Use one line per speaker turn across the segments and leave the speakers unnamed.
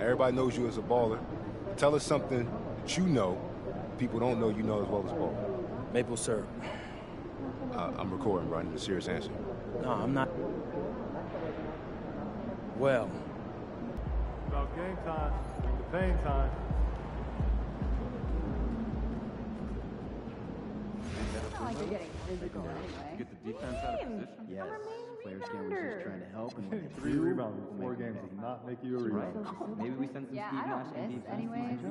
Everybody knows you as a baller. Tell us something that you know people don't know you know as well as ball.
Maple syrup.
I'm recording, bro. I need a serious answer.
No, I'm not. Well.
About game time, the pain time.
Not like you're getting physical anyway.
Get the defense out of position.
Yes. Players can't resist trying to help. And when
3 rebounds in 4 games does not make you a
right.
rebound.
Maybe we send some
Yeah,
Steve
I
Nash
don't
and
miss
defense.
anyway, so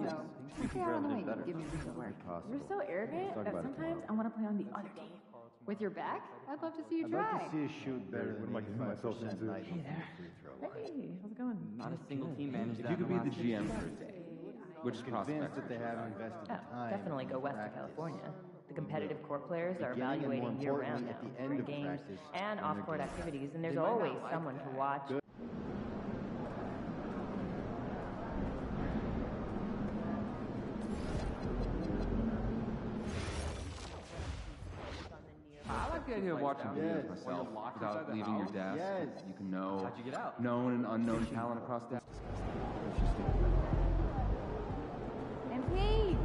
Think
stay out of the way.
better.
Give me some work.
You're so arrogant that sometimes I want to play on the other team.
With your back? I'd love to see you
I'd like
try.
to see us shoot better
What
than
am I giving myself
85%
into?
night
Hey there.
free throw.
Hey, how's it going?
Not a single team managed
If
that
you could
in
be the
last 6
GM
years.
for a day, which
Convinced
prospect?
that they haven't invested the
Oh,
time.
definitely go west to
practice.
California. The competitive court players are
Beginning and more
evaluating year-round
importantly,
now,
at the end
free
of
games
practice
and
and their
off-court
game
activities, and there's
They might
always
not like
someone to
that.
watch.
I like the idea of watching videos
Yes.
myself without leaving your desk.
Yes.
You can know
How'd you get out?
known and unknown talent across the
MP!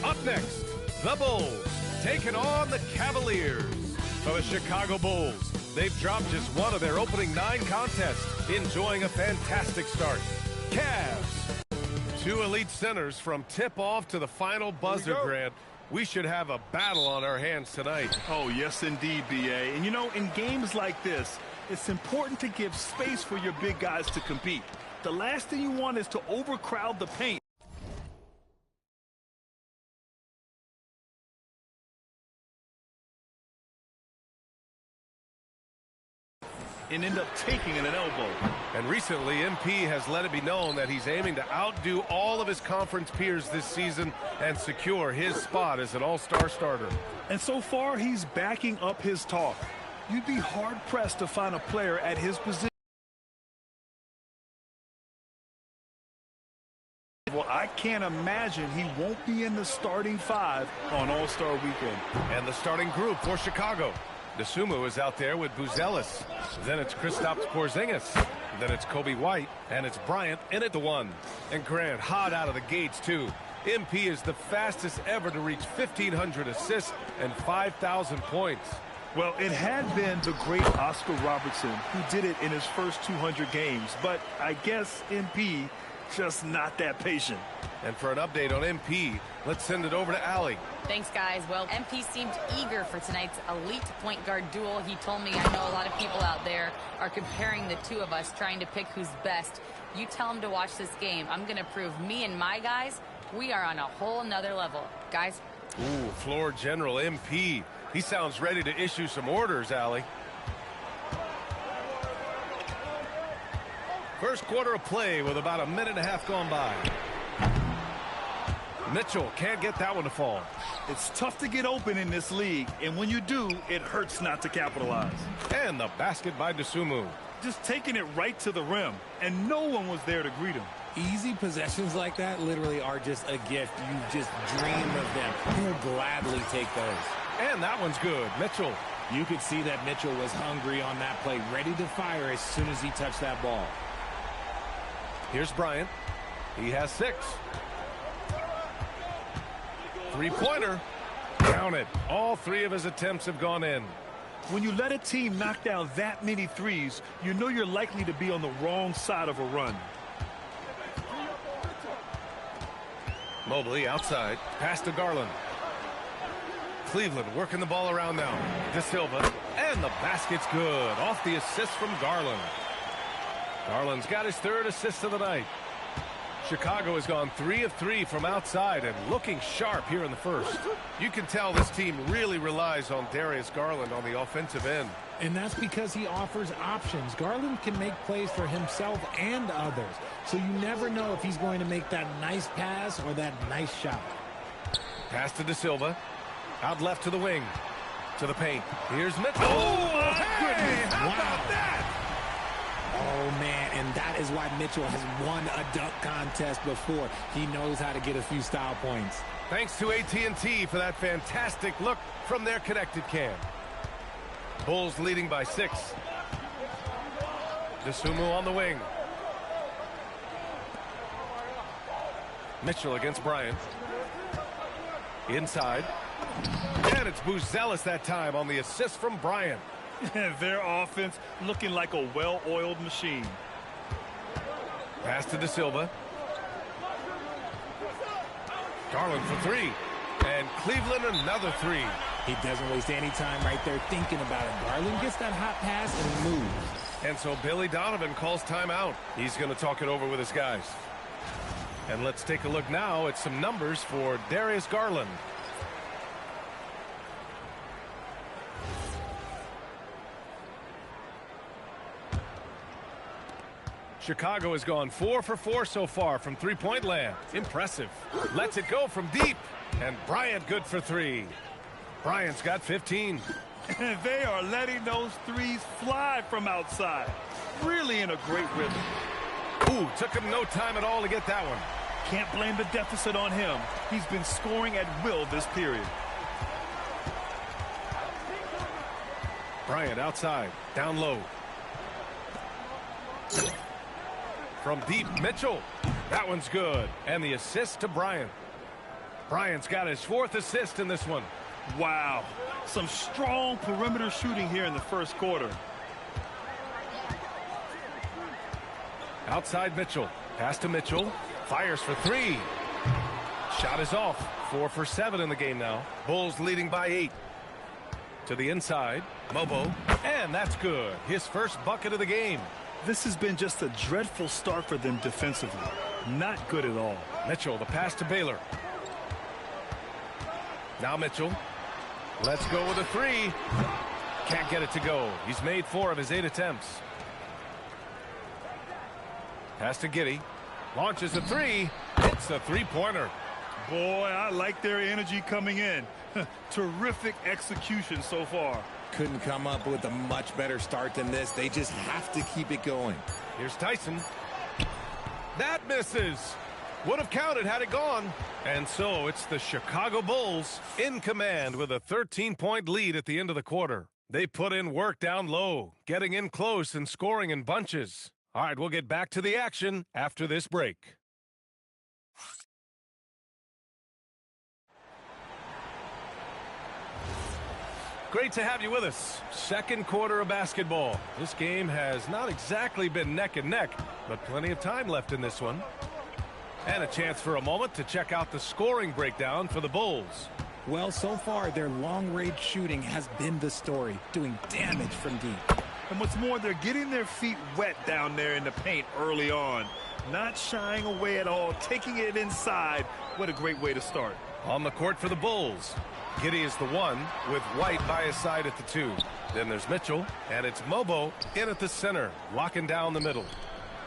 Up next, the Bulls taking on the Cavaliers. For the Chicago Bulls, they've dropped just one of their opening 9 contests, enjoying a fantastic start. Cavs. 2 elite centers from tip-off to the final buzzer, Grant. We should have a battle on our hands tonight.
Oh, yes, indeed, B.A. And, you know, in games like this, it's important to give space for your big guys to compete. The last thing you want is to overcrowd the paint. And end up taking an elbow.
And recently, MP has let it be known that he's aiming to outdo all of his conference peers this season and secure his spot as an all-star starter.
And so far, he's backing up his talk. You'd be hard-pressed to find a player at his position. Well, I can't imagine he won't be in the starting 5 on All-Star Weekend.
And the starting group for Chicago. Dosunmu is out there with Buzelis. Then it's Kristaps Porzingis. Then it's Kobe White. And it's Bryant in at the 1. And Grant hot out of the gates, too. MP is the fastest ever to reach 1,500 assists and 5,000 points.
Well, it had been the great Oscar Robertson who did it in his first 200 games. But I guess MP just not that patient.
And for an update on MP, let's send it over to Allie.
Thanks, guys. Well, MP seemed eager for tonight's elite point guard duel. He told me, I know a lot of people out there are comparing the two of us, trying to pick who's best. You tell him to watch this game. I'm going to prove me and my guys, we are on a whole nother level. Guys.
Ooh, floor general MP. He sounds ready to issue some orders, Allie. First quarter of play with about a minute and a half gone by. Mitchell can't get that one to fall.
It's tough to get open in this league, and when you do, it hurts not to capitalize.
And the basket by Dosunmu.
Just taking it right to the rim, and no one was there to greet him.
Easy possessions like that literally are just a gift. You just dream of them. He'll gladly take those.
And that one's good. Mitchell.
You could see that Mitchell was hungry on that play, ready to fire as soon as he touched that ball.
Here's Bryant. He has 6. Three-pointer. Count it. All 3 of his attempts have gone in.
When you let a team knock down that many threes, you know you're likely to be on the wrong side of a run.
Mobley outside. Pass to Garland. Cleveland working the ball around now. De Silva. And the basket's good. Off the assist from Garland. Garland's got his 3rd assist of the night. Chicago has gone 3 of 3 from outside and looking sharp here in the first. You can tell this team really relies on Darius Garland on the offensive end.
And that's because he offers options. Garland can make plays for himself and others. So you never know if he's going to make that nice pass or that nice shot.
Pass to De Silva. Out left to the wing. To the paint. Here's Mitchell.
Oh, my goodness. How
Wow.
about that?
Oh, man, and that is why Mitchell has won a dunk contest before. He knows how to get a few style points.
Thanks to AT&T for that fantastic look from their connected cam. Bulls leading by 6. Dosunmu on the wing. Mitchell against Bryant. Inside. And it's Buzelis that time on the assist from Bryant.
Their offense looking like a well-oiled machine.
Pass to De Silva. Garland for 3. And Cleveland another 3.
He doesn't waste any time right there thinking about it. Garland gets that hot pass and he moves.
And so Billy Donovan calls timeout. He's going to talk it over with his guys. And let's take a look now at some numbers for Darius Garland. Chicago has gone 4 for 4 so far from three-point land. Impressive. Lets it go from deep. And Bryant good for 3. Bryant's got 15.
They are letting those threes fly from outside. Really in a great rhythm.
Ooh, took him no time at all to get that one.
Can't blame the deficit on him. He's been scoring at will this period.
Bryant outside, down low. From deep, Mitchell. That one's good. And the assist to Bryant. Bryant's got his 4th assist in this one.
Wow. Some strong perimeter shooting here in the first quarter.
Outside Mitchell. Pass to Mitchell. Fires for 3. Shot is off. 4 for 7 in the game now. Bulls leading by 8. To the inside. Mobo. And that's good. His first bucket of the game.
This has been just a dreadful start for them defensively. Not good at all.
Mitchell, the pass to Baylor. Now Mitchell. Let's go with a 3. Can't get it to go. He's made 4 of his 8 attempts. Pass to Giddey. Launches a 3. It's a 3-pointer.
Boy, I like their energy coming in. Terrific execution so far.
Couldn't come up with a much better start than this. They just have to keep it going.
Here's Tyson. That misses. Would have counted had it gone. And so it's the Chicago Bulls in command with a 13-point lead at the end of the quarter. They put in work down low, getting in close and scoring in bunches. All right, we'll get back to the action after this break. Great to have you with us. Second quarter of basketball. This game has not exactly been neck and neck, but plenty of time left in this one. And a chance for a moment to check out the scoring breakdown for the Bulls.
Well, so far, their long-range shooting has been the story, doing damage from deep.
And what's more, they're getting their feet wet down there in the paint early on. Not shying away at all, taking it inside. What a great way to start.
On the court for the Bulls. Giddey is the 1 with White by his side at the 2. Then there's Mitchell, and it's Mobo in at the center, locking down the middle.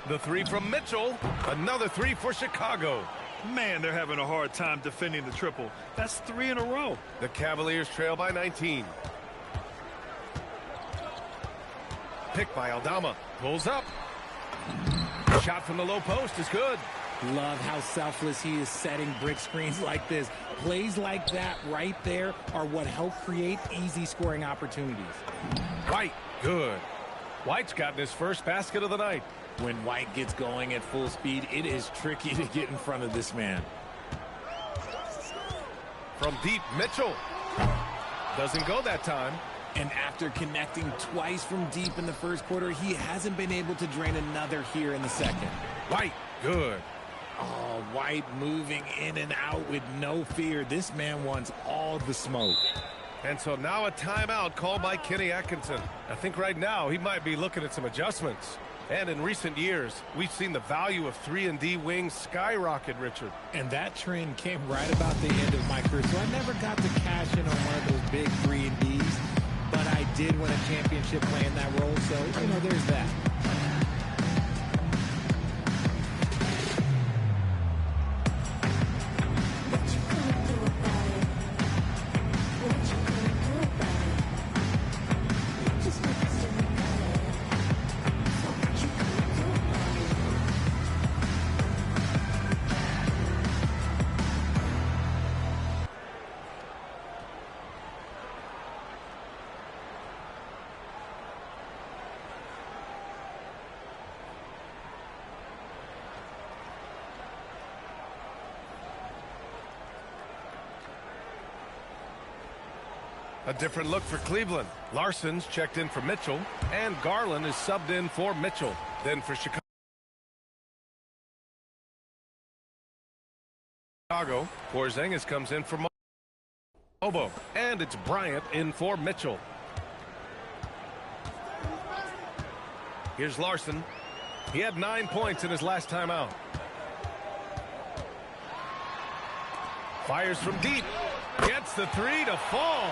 The 3 from Mitchell, another 3 for Chicago.
Man, they're having a hard time defending the triple. That's 3 in a row.
The Cavaliers trail by 19. Pick by Aldama, pulls up. Shot from the low post is good.
Love how selfless he is setting brick screens like this. Plays like that right there are what help create easy scoring opportunities.
White, good. White's gotten his first basket of the night.
When White gets going at full speed, it is tricky to get in front of this man.
From deep, Mitchell. Doesn't go that time.
And after connecting twice from deep in the first quarter, he hasn't been able to drain another here in the second.
White, good.
Oh, White moving in and out with no fear. This man wants all the smoke.
And so now a timeout called by Kenny Atkinson. I think right now he might be looking at some adjustments. And in recent years, we've seen the value of 3-and-D wings skyrocket, Richard.
And that trend came right about the end of my career. So I never got to cash in on one of those big 3-and-Ds. But I did win a championship playing that role. So, there's that.
A different look for Cleveland. Larson's checked in for Mitchell, and Garland is subbed in for Mitchell. Then for Chicago, Porzingis comes in for Obo, and it's Bryant in for Mitchell. Here's Larson. He had 9 points in his last time out. Fires from deep. Gets the three to fall.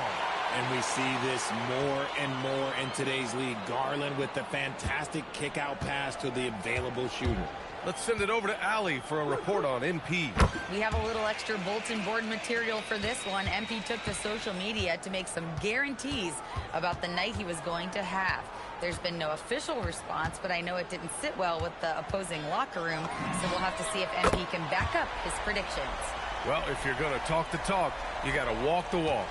And we see this more and more in today's league. Garland with the fantastic kick-out pass to the available shooter.
Let's send it over to Allie for a report on MP.
We have a little extra bulletin board material for this one. MP took to social media to make some guarantees about the night he was going to have. There's been no official response, but I know it didn't sit well with the opposing locker room, so we'll have to see if MP can back up his predictions.
Well, if you're going to talk the talk, you got to walk the walk.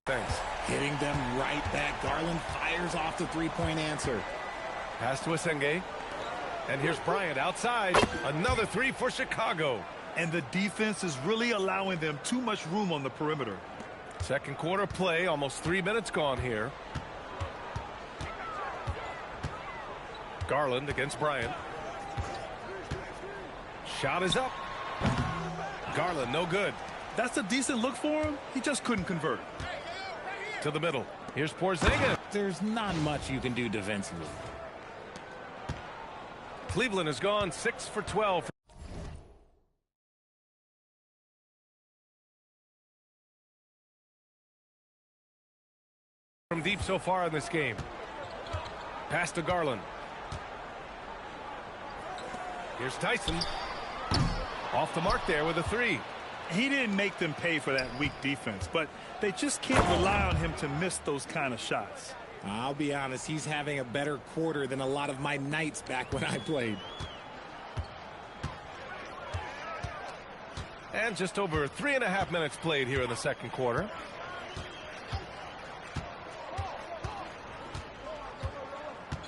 Thanks.
Hitting them right back. Garland fires off the three-point answer.
Pass to Asenge. And here's Bryant outside. Another three for Chicago.
And the defense is really allowing them too much room on the perimeter.
Second quarter play, almost 3 minutes gone here. Garland against Bryant. Shot is up. Garland, no good.
That's a decent look for him. He just couldn't convert.
To the middle. Here's Porzingis.
There's not much you can do defensively.
Cleveland has gone 6 for 12. From deep so far in this game. Pass to Garland. Here's Tyson. Off the mark there with a three.
He didn't make them pay for that weak defense, but they just can't rely on him to miss those kind of shots.
I'll be honest, he's having a better quarter than a lot of my nights back when I played.
And just over 3.5 minutes played here in the second quarter.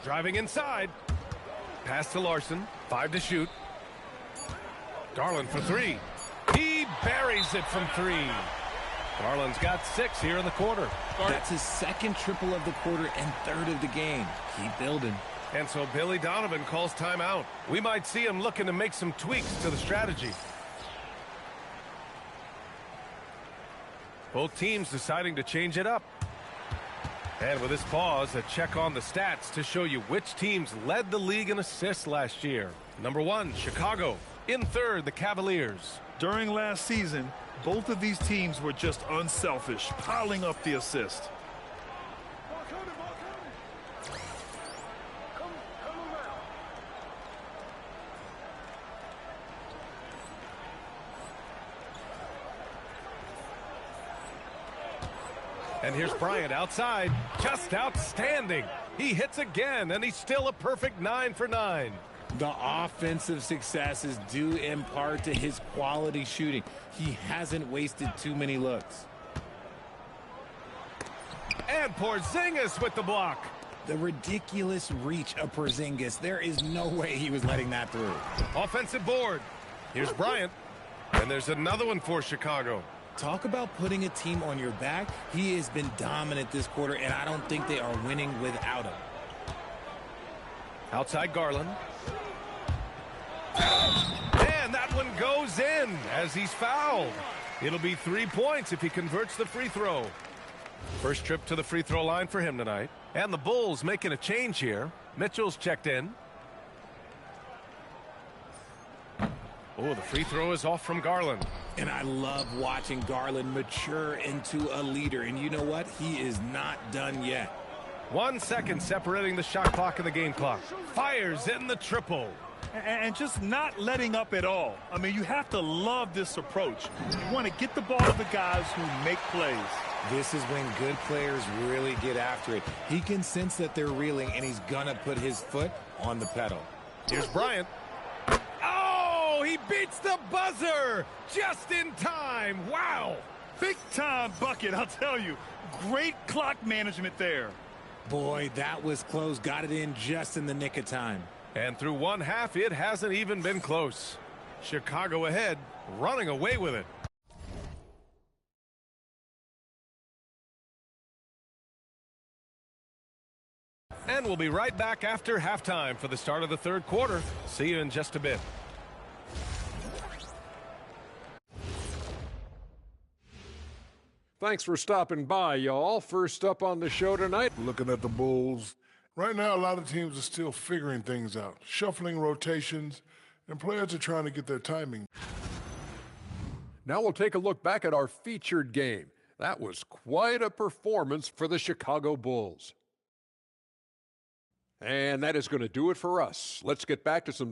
Driving inside. Pass to Larson. 5 to shoot. Garland for three. He buries it from three. Garland's got 6 here in the quarter.
That's his second triple of the quarter and third of the game. Keep building.
And so Billy Donovan calls timeout. We might see him looking to make some tweaks to the strategy. Both teams deciding to change it up. And with this pause, a check on the stats to show you which teams led the league in assists last year. Number 1, Chicago. In third, the Cavaliers.
During last season, both of these teams were just unselfish, piling up the assist.
And here's Bryant outside. Just outstanding. He hits again, and he's still a perfect 9 for 9.
The offensive success is due in part to his quality shooting. He hasn't wasted too many looks.
And Porzingis with the block.
The ridiculous reach of Porzingis. There is no way he was letting that through.
Offensive board. Here's Bryant. And there's another one for Chicago.
Talk about putting a team on your back. He has been dominant this quarter, and I don't think they are winning without him.
Outside Garland. And that one goes in as he's fouled. It'll be 3 points if he converts the free throw. First trip to the free throw line for him tonight. And the Bulls making a change here. Mitchell's checked in. Oh, the free throw is off from Garland.
And I love watching Garland mature into a leader. And you know what? He is not done yet.
1 second separating the shot clock and the game clock. Fires in the triple.
And just not letting up at all. I mean, you have to love this approach. You want to get the ball to the guys who make plays.
This is when good players really get after it. He can sense that they're reeling, and he's going to put his foot on the pedal.
Here's Bryant. Oh, he beats the buzzer just in time. Wow.
Big time bucket, I'll tell you. Great clock management there.
Boy, that was close. Got it in just in the nick of time.
And through one half, it hasn't even been close. Chicago ahead, running away with it. And we'll be right back after halftime for the start of the third quarter. See you in just a bit.
Thanks for stopping by, y'all. First up on the show tonight.
Looking at the Bulls. Right now, a lot of teams are still figuring things out, shuffling rotations, and players are trying to get their timing.
Now we'll take a look back at our featured game. That was quite a performance for the Chicago Bulls. And that is going to do it for us. Let's get back to some...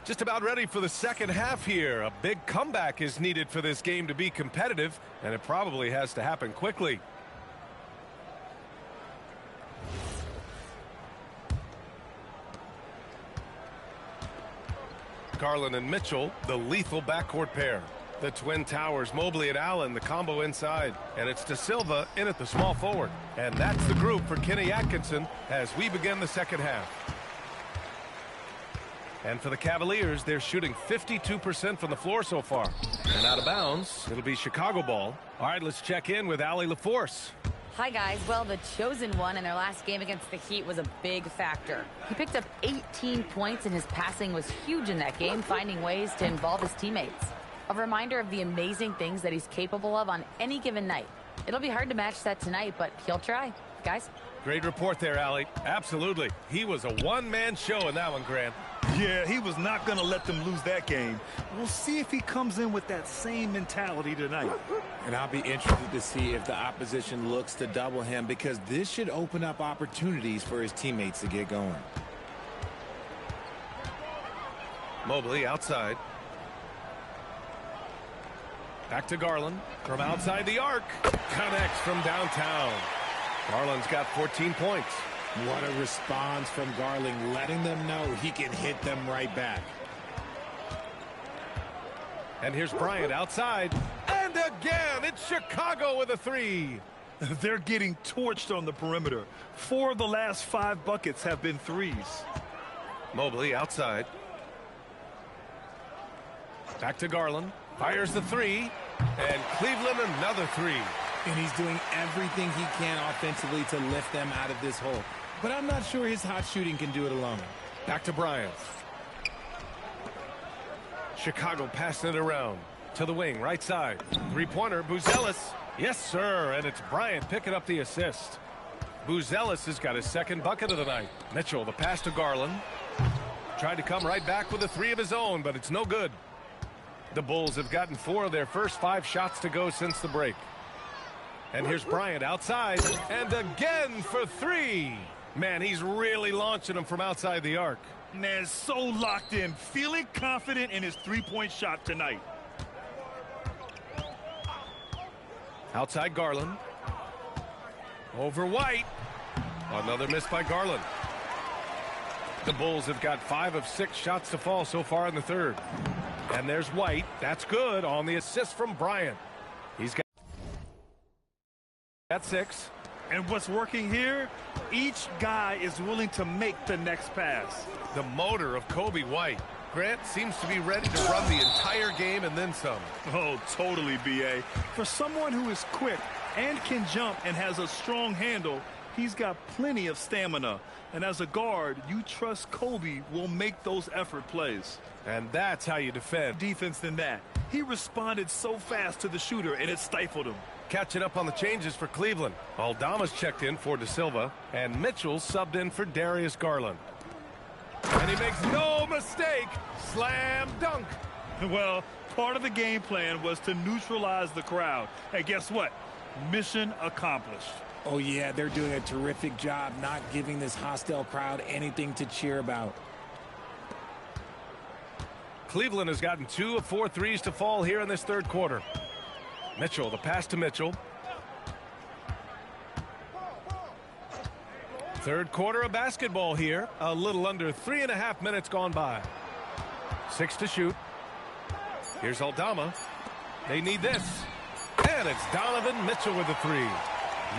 Just about ready for the second half here. A big comeback is needed for this game to be competitive, and it probably has to happen quickly. Garland and Mitchell, the lethal backcourt pair. The Twin Towers, Mobley and Allen, the combo inside. And it's De Silva in at the small forward. And that's the group for Kenny Atkinson as we begin the second half. And for the Cavaliers, they're shooting 52% from the floor so far. And out of bounds, it'll be Chicago ball. All right, let's check in with Allie LaForce.
Hi, guys. Well, the chosen one in their last game against the Heat was a big factor. He picked up 18 points, and his passing was huge in that game, finding ways to involve his teammates. A reminder of the amazing things that he's capable of on any given night. It'll be hard to match that tonight, but he'll try. Guys?
Great report there, Allie. Absolutely. He was a one-man show in that one, Grant.
Yeah, he was not going to let them lose that game. We'll see if he comes in with that same mentality tonight.
And I'll be interested to see if the opposition looks to double him, because this should open up opportunities for his teammates to get going.
Mobley outside. Back to Garland from outside the arc. Connects from downtown. Garland's got 14 points.
What a response from Garland, letting them know he can hit them right back.
And here's Bryant outside. And again, it's Chicago with a three.
They're getting torched on the perimeter. 4 of the last 5 buckets have been threes.
Mobley outside. Back to Garland. Fires the three. And Cleveland another three.
And he's doing everything he can offensively to lift them out of this hole. But I'm not sure his hot shooting can do it alone.
Back to Bryant. Chicago passing it around to the wing, right side. Three-pointer, Buzelis. Yes, sir, and it's Bryant picking up the assist. Buzelis has got his second bucket of the night. Mitchell, the pass to Garland. Tried to come right back with a three of his own, but it's no good. The Bulls have gotten 4 of their first 5 shots to go since the break. And here's Bryant outside, and again for 3. Man, he's really launching them from outside the arc.
Man, so locked in, feeling confident in his three-point shot tonight.
Outside Garland. Over White. Another miss by Garland. The Bulls have got 5 of 6 shots to fall so far in the third. And there's White. That's good on the assist from Bryant. He's got 6.
And what's working here, each guy is willing to make the next pass.
The motor of Kobe White. Grant seems to be ready to run the entire game and then some.
Oh, totally, B.A. For someone who is quick and can jump and has a strong handle, he's got plenty of stamina. And as a guard, you trust Kobe will make those effort plays.
And that's how you defend.
Defense than that. He responded so fast to the shooter, and it stifled him.
Catching up on the changes for Cleveland. Aldama's checked in for De Silva, and Mitchell subbed in for Darius Garland. And he makes no mistake. Slam dunk.
Well, part of the game plan was to neutralize the crowd. And guess what? Mission accomplished.
Oh, yeah, they're doing a terrific job not giving this hostile crowd anything to cheer about.
Cleveland has gotten 2 of 4 threes to fall here in this third quarter. Mitchell, the pass to Mitchell. Third quarter of basketball here. A little under 3.5 minutes gone by. 6 to shoot. Here's Aldama. They need this. And it's Donovan Mitchell with the 3.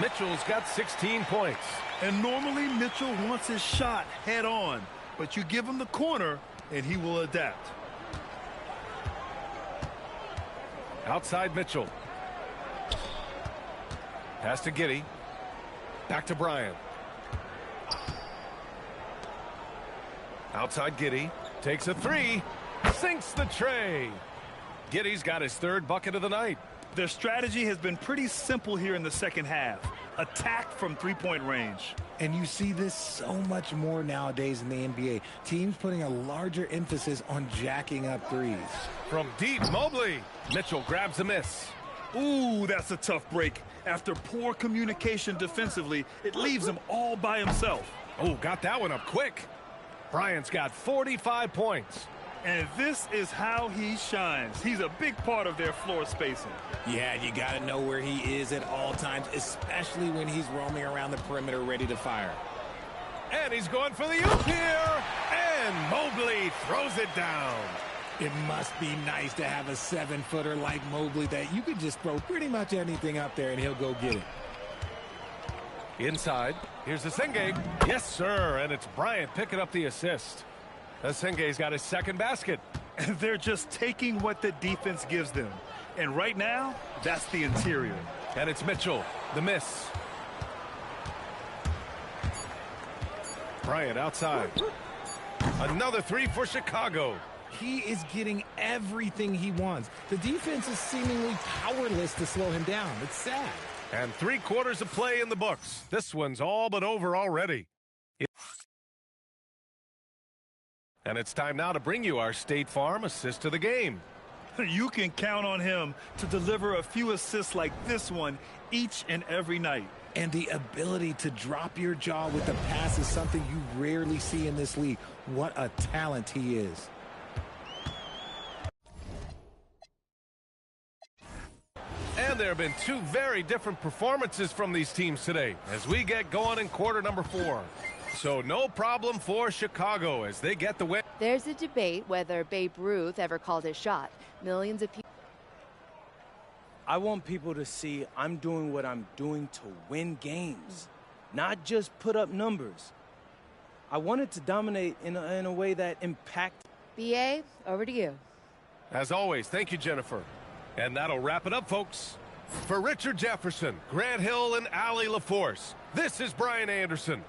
Mitchell's got 16 points.
And normally Mitchell wants his shot head on. But you give him the corner and he will adapt.
Outside Mitchell. Pass to Giddey. Back to Bryant. Outside Giddey. Takes a three. Sinks the tray. Giddey's got his third bucket of the night.
Their strategy has been pretty simple here in the second half. Attack from three-point range.
And you see this so much more nowadays in the NBA. Teams putting a larger emphasis on jacking up threes.
From deep, Mobley. Mitchell grabs a miss.
Ooh, that's a tough break. After poor communication defensively, it leaves him all by himself.
Oh, got that one up quick. Bryant's got 45 points.
And this is how he shines. He's a big part of their floor spacing.
Yeah, you got to know where he is at all times, especially when he's roaming around the perimeter ready to fire.
And he's going for the oop here. And Mobley throws it down.
It must be nice to have a 7-footer like Mobley that you could just throw pretty much anything up there and he'll go get it.
Inside. Here's Senge. Yes, sir. And it's Bryant picking up the assist. Senge's got his second basket.
They're just taking what the defense gives them. And right now, that's the interior.
And it's Mitchell. The miss. Bryant outside. Another three for Chicago.
He is getting everything he wants. The defense is seemingly powerless to slow him down. It's sad.
And 3 quarters of play in the books. This one's all but over already. And it's time now to bring you our State Farm assist of the game.
You can count on him to deliver a few assists like this one each and every night.
And the ability to drop your jaw with the pass is something you rarely see in this league. What a talent he is.
And there have been 2 very different performances from these teams today as we get going in quarter number 4. So no problem for Chicago as they get the win.
There's a debate whether Babe Ruth ever called his shot. Millions of people.
I want people to see I'm doing what I'm doing to win games, not just put up numbers. I wanted to dominate in a way that impacts.
BA, over to you.
As always, thank you, Jennifer. And that'll wrap it up, folks. For Richard Jefferson, Grant Hill, and Allie LaForce, this is Brian Anderson.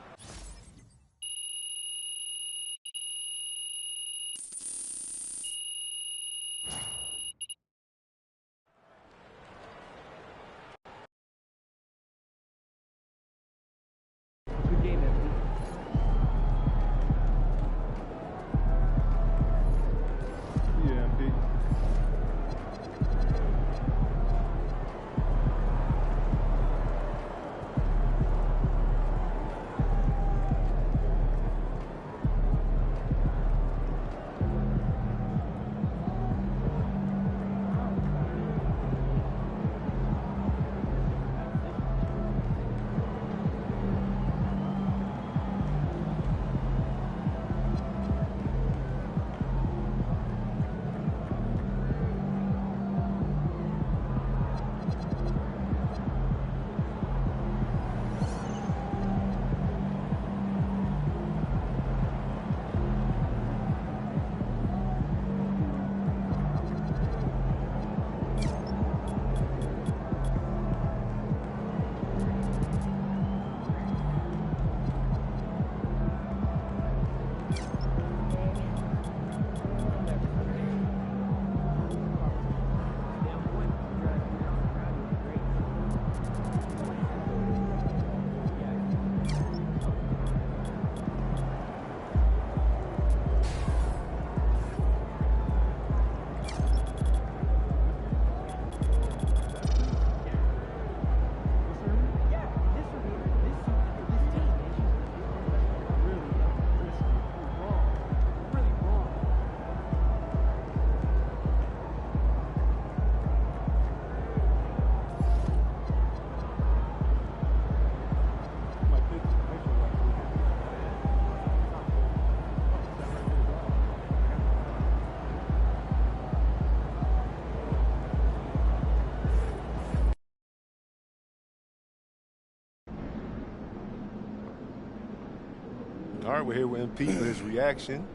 All right, we're here with MP for his reaction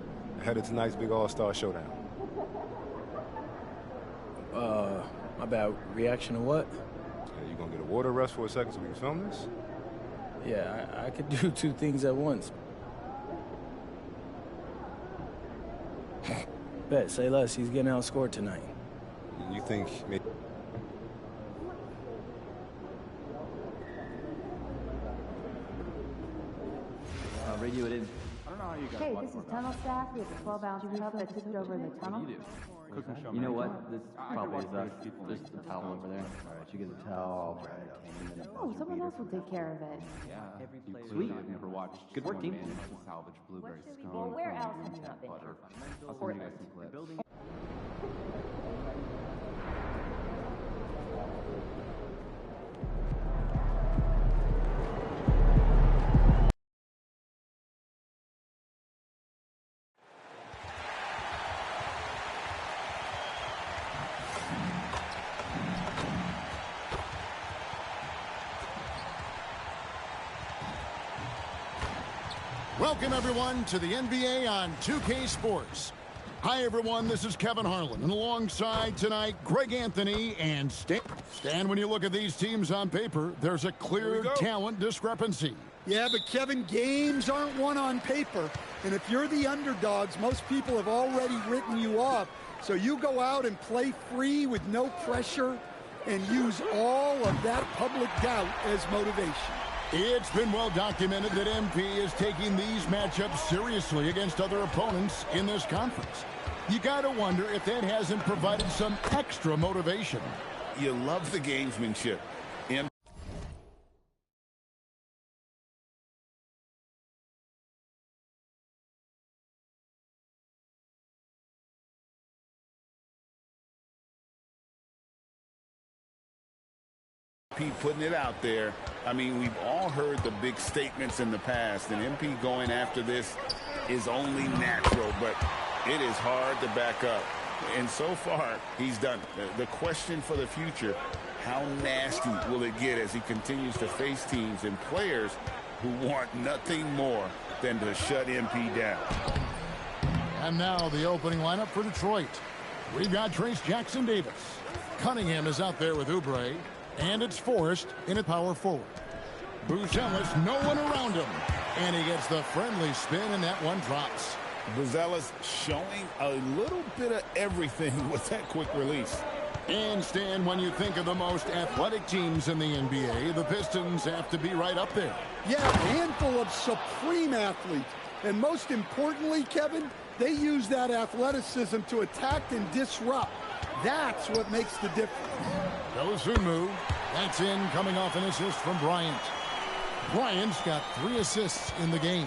ahead of tonight's big All-Star Showdown.
My bad. Reaction to what?
Yeah, you gonna get a water arrest for a second so we can film this?
Yeah, I could do two things at once. Bet, say less. He's getting outscored tonight.
You think maybe...
Radio it in. I don't know how you guys
Hey,
watch
this is
workouts.
tunnel staff. We have a 12-ounce tub that tipped over the tunnel.
You know what? This probably is us. There's the towel over there.
All right, you get the towel, try to tame it.
Oh, someone else will take care of it.
Yeah.
Sweet.
I've never watched.
Good work, team.
Salvage blueberry scone.
Well, where else have you not been?
I'll send you guys some clips.
Welcome, everyone, to the NBA on 2K Sports. Hi, everyone. This is Kevin Harlan, and alongside tonight, Greg Anthony and Stan. Stan, when you look at these teams on paper, there's a clear talent discrepancy.
Yeah, but Kevin, games aren't won on paper. And if you're the underdogs, most people have already written you off. So you go out and play free with no pressure and use all of that public doubt as motivation.
It's been well documented that MP is taking these matchups seriously against other opponents in this conference. You got to wonder if that hasn't provided some extra motivation.
You love the gamesmanship. Putting it out there. I mean, we've all heard the big statements in the past, and MP going after this is only natural, but it is hard to back up. And so far, he's done it. The question for the future, how nasty will it get as he continues to face teams and players who want nothing more than to shut MP down?
And now the opening lineup for Detroit. We've got Trace Jackson-Davis. Cunningham is out there with Oubre. And it's Forrest in at power forward. Buzelis, no one around him. And he gets the friendly spin, and that one drops.
Buzelis showing a little bit of everything with that quick release.
And Stan, when you think of the most athletic teams in the NBA, the Pistons have to be right up there.
Yeah, a handful of supreme athletes. And most importantly, Kevin, they use that athleticism to attack and disrupt. That's what makes the difference.
Dosunmu, that's in, coming off an assist from Bryant. Bryant's got 3 assists in the game.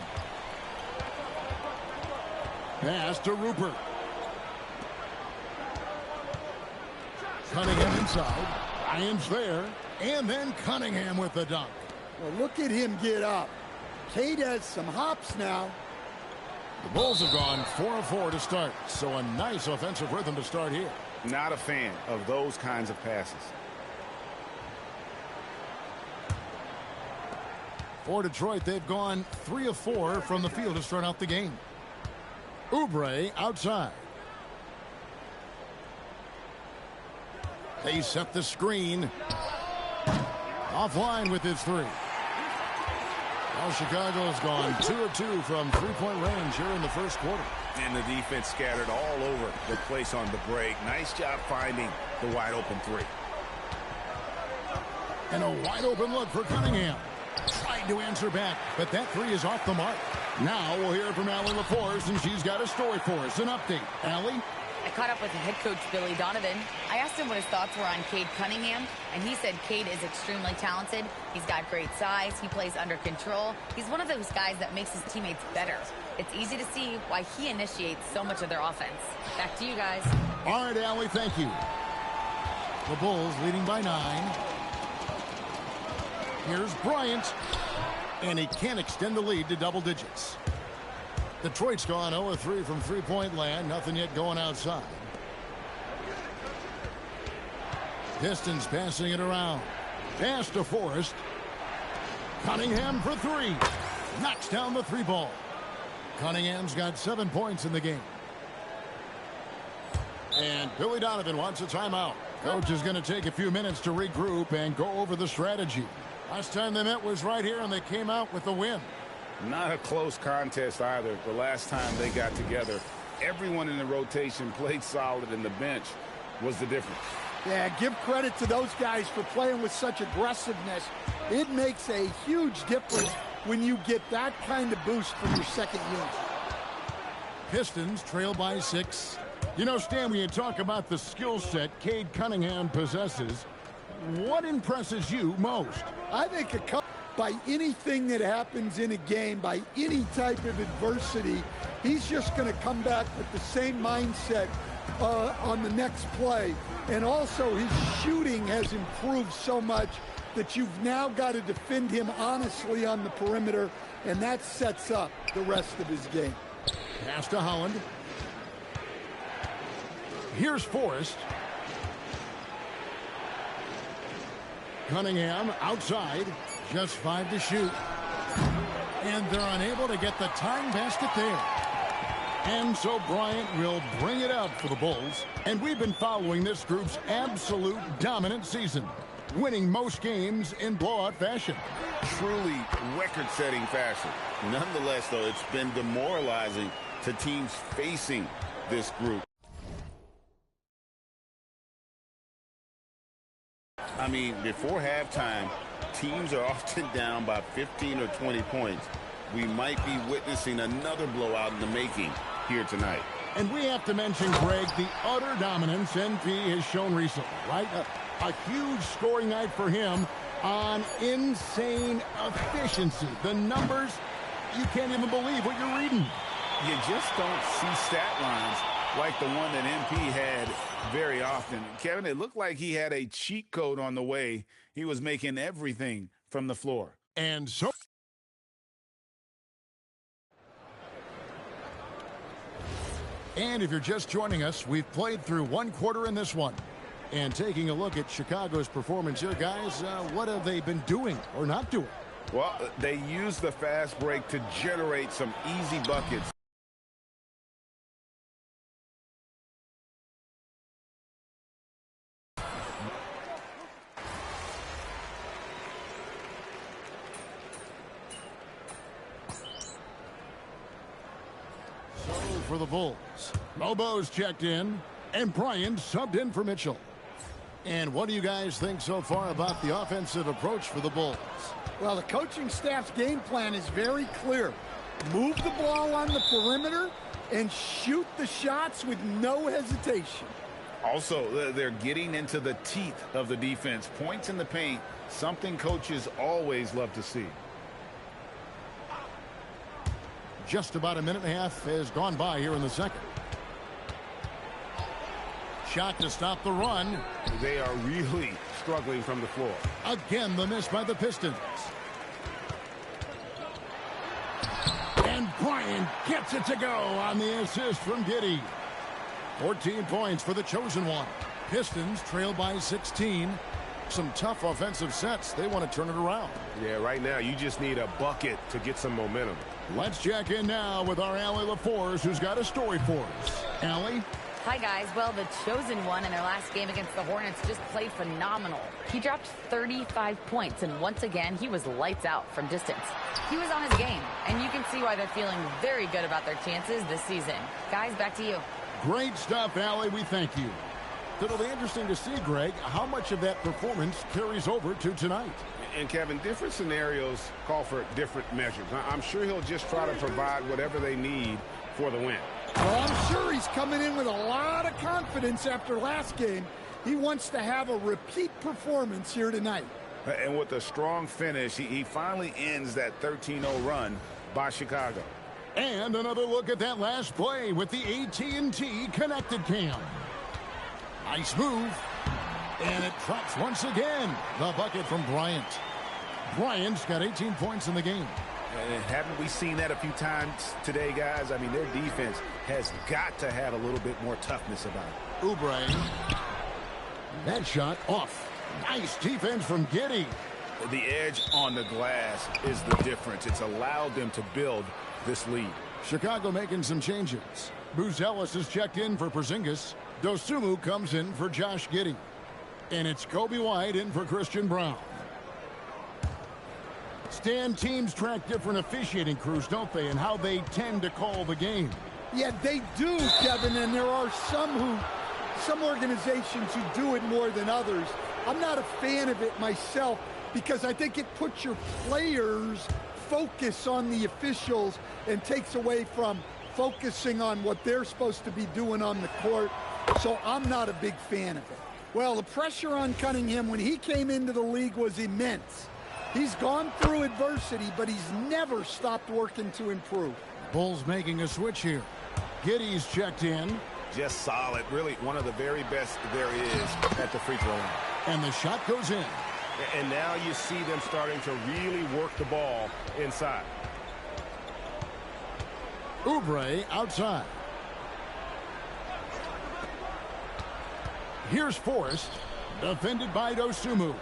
Pass to Rupert. Cunningham inside. Bryant's there. And then Cunningham with the dunk.
Well, look at him get up. Cade has some hops now.
The Bulls have gone 4 of 4 to start, so a nice offensive rhythm to start here.
Not a fan of those kinds of passes.
For Detroit, they've gone 3 of 4 from the field to start out the game. Oubre outside. They set the screen. Offline with his 3. Well, Chicago's gone 2 of 2 from three-point range here in the first quarter.
And the defense scattered all over the place on the break. Nice job finding the wide-open 3.
And a wide-open look for Cunningham. Tried to answer back, but that 3 is off the mark. Now we'll hear from Allie LaForce, and she's got a story for us. An update. Allie?
I caught up with head coach Billy Donovan. I asked him what his thoughts were on Cade Cunningham, and he said Cade is extremely talented. He's got great size. He plays under control. He's one of those guys that makes his teammates better. It's easy to see why he initiates so much of their offense. Back to you guys.
All right, Allie, thank you. The Bulls leading by 9. Here's Bryant, and he can't extend the lead to double digits. Detroit's gone 0 of 3 from three-point land. Nothing yet going outside. Pistons passing it around. Pass to Forrest. Cunningham for 3. Knocks down the 3 ball. Cunningham's got 7 points in the game. And Billy Donovan wants a timeout. Coach is going to take a few minutes to regroup and go over the strategy. Last time they met was right here, and they came out with the win.
Not a close contest either. The last time they got together, everyone in the rotation played solid, and the bench was the difference.
Yeah, give credit to those guys for playing with such aggressiveness. It makes a huge difference when you get that kind of boost from your second unit.
Pistons trail by 6. You know, Stan, when you talk about the skill set Cade Cunningham possesses, what impresses you most?
I think by anything that happens in a game, by any type of adversity, he's just going to come back with the same mindset on the next play. And also his shooting has improved so much that you've now got to defend him honestly on the perimeter, and that sets up the rest of his game.
Pass to Holland. Here's Forrest. Cunningham outside, just 5 to shoot. And they're unable to get the tying basket there. And so Bryant will bring it out for the Bulls. And we've been following this group's absolute dominant season, winning most games in blowout fashion.
Truly record-setting fashion. Nonetheless, though, it's been demoralizing to teams facing this group. I mean, before halftime, teams are often down by 15 or 20 points. We might be witnessing another blowout in the making here tonight.
And we have to mention, Greg, the utter dominance NP has shown recently, right? A huge scoring night for him on insane efficiency. The numbers, you can't even believe what you're reading.
You just don't see stat lines like the one that MP had very often. Kevin, it looked like he had a cheat code on the way. He was making everything from the floor.
And so... And if you're just joining us, we've played through 1 quarter in this one. And taking a look at Chicago's performance here, guys, what have they been doing or not doing?
Well, they used the fast break to generate some easy buckets.
For the Bulls, Lobo's checked in, and Bryant subbed in for Mitchell. And what do you guys think so far about the offensive approach for the Bulls?
Well, the coaching staff's game plan is very clear. Move the ball on the perimeter and shoot the shots with no hesitation.
Also, they're getting into the teeth of the defense. Points in the paint, something coaches always love to see.
Just about a minute and a half has gone by here in the second. Shot to stop the run.
They are really struggling from the floor.
Again, the miss by the Pistons. And Bryant gets it to go on the assist from Giddey. 14 points for the chosen one. Pistons trail by 16. Some tough offensive sets. They want to turn it around.
Yeah, right now you just need a bucket to get some momentum.
Let's check in now with our Allie LaForce, who's got a story for us. Allie?
Hi, guys. Well, the chosen one in their last game against the Hornets just played phenomenal. He dropped 35 points, and once again, he was lights out from distance. He was on his game, and you can see why they're feeling very good about their chances this season. Guys, back to you.
Great stuff, Allie. We thank you. It'll be interesting to see, Greg, how much of that performance carries over to tonight.
And, Kevin, different scenarios call for different measures. I'm sure he'll just try to provide whatever they need for the win.
Well, I'm sure he's coming in with a lot of confidence after last game. He wants to have a repeat performance here tonight.
And with a strong finish, he finally ends that 13-0 run by Chicago.
And another look at that last play with the AT&T connected cam. Nice move. And it drops once again. The bucket from Bryant. Bryant's got 18 points in the game.
And haven't we seen that a few times today, guys? I mean, their defense has got to have a little bit more toughness about it.
Oubre. That shot off. Nice defense from Giddey.
The edge on the glass is the difference. It's allowed them to build this lead.
Chicago making some changes. Booz Ellis is checked in for Porzingis. Dosunmu comes in for Josh Giddey. And it's Kobe White in for Christian Braun. Stan, teams track different officiating crews, don't they, and how they tend to call the game.
Yeah, they do, Kevin, and there are some organizations who do it more than others. I'm not a fan of it myself because I think it puts your players' focus on the officials and takes away from focusing on what they're supposed to be doing on the court. So I'm not a big fan of it. Well, the pressure on Cunningham when he came into the league was immense. He's gone through adversity, but he's never stopped working to improve.
Bulls making a switch here. Giddey's checked in.
Just solid. Really one of the very best there is at the free throw line.
And the shot goes in.
And now you see them starting to really work the ball inside.
Oubre outside. Here's Forrest, defended by Dosunmu.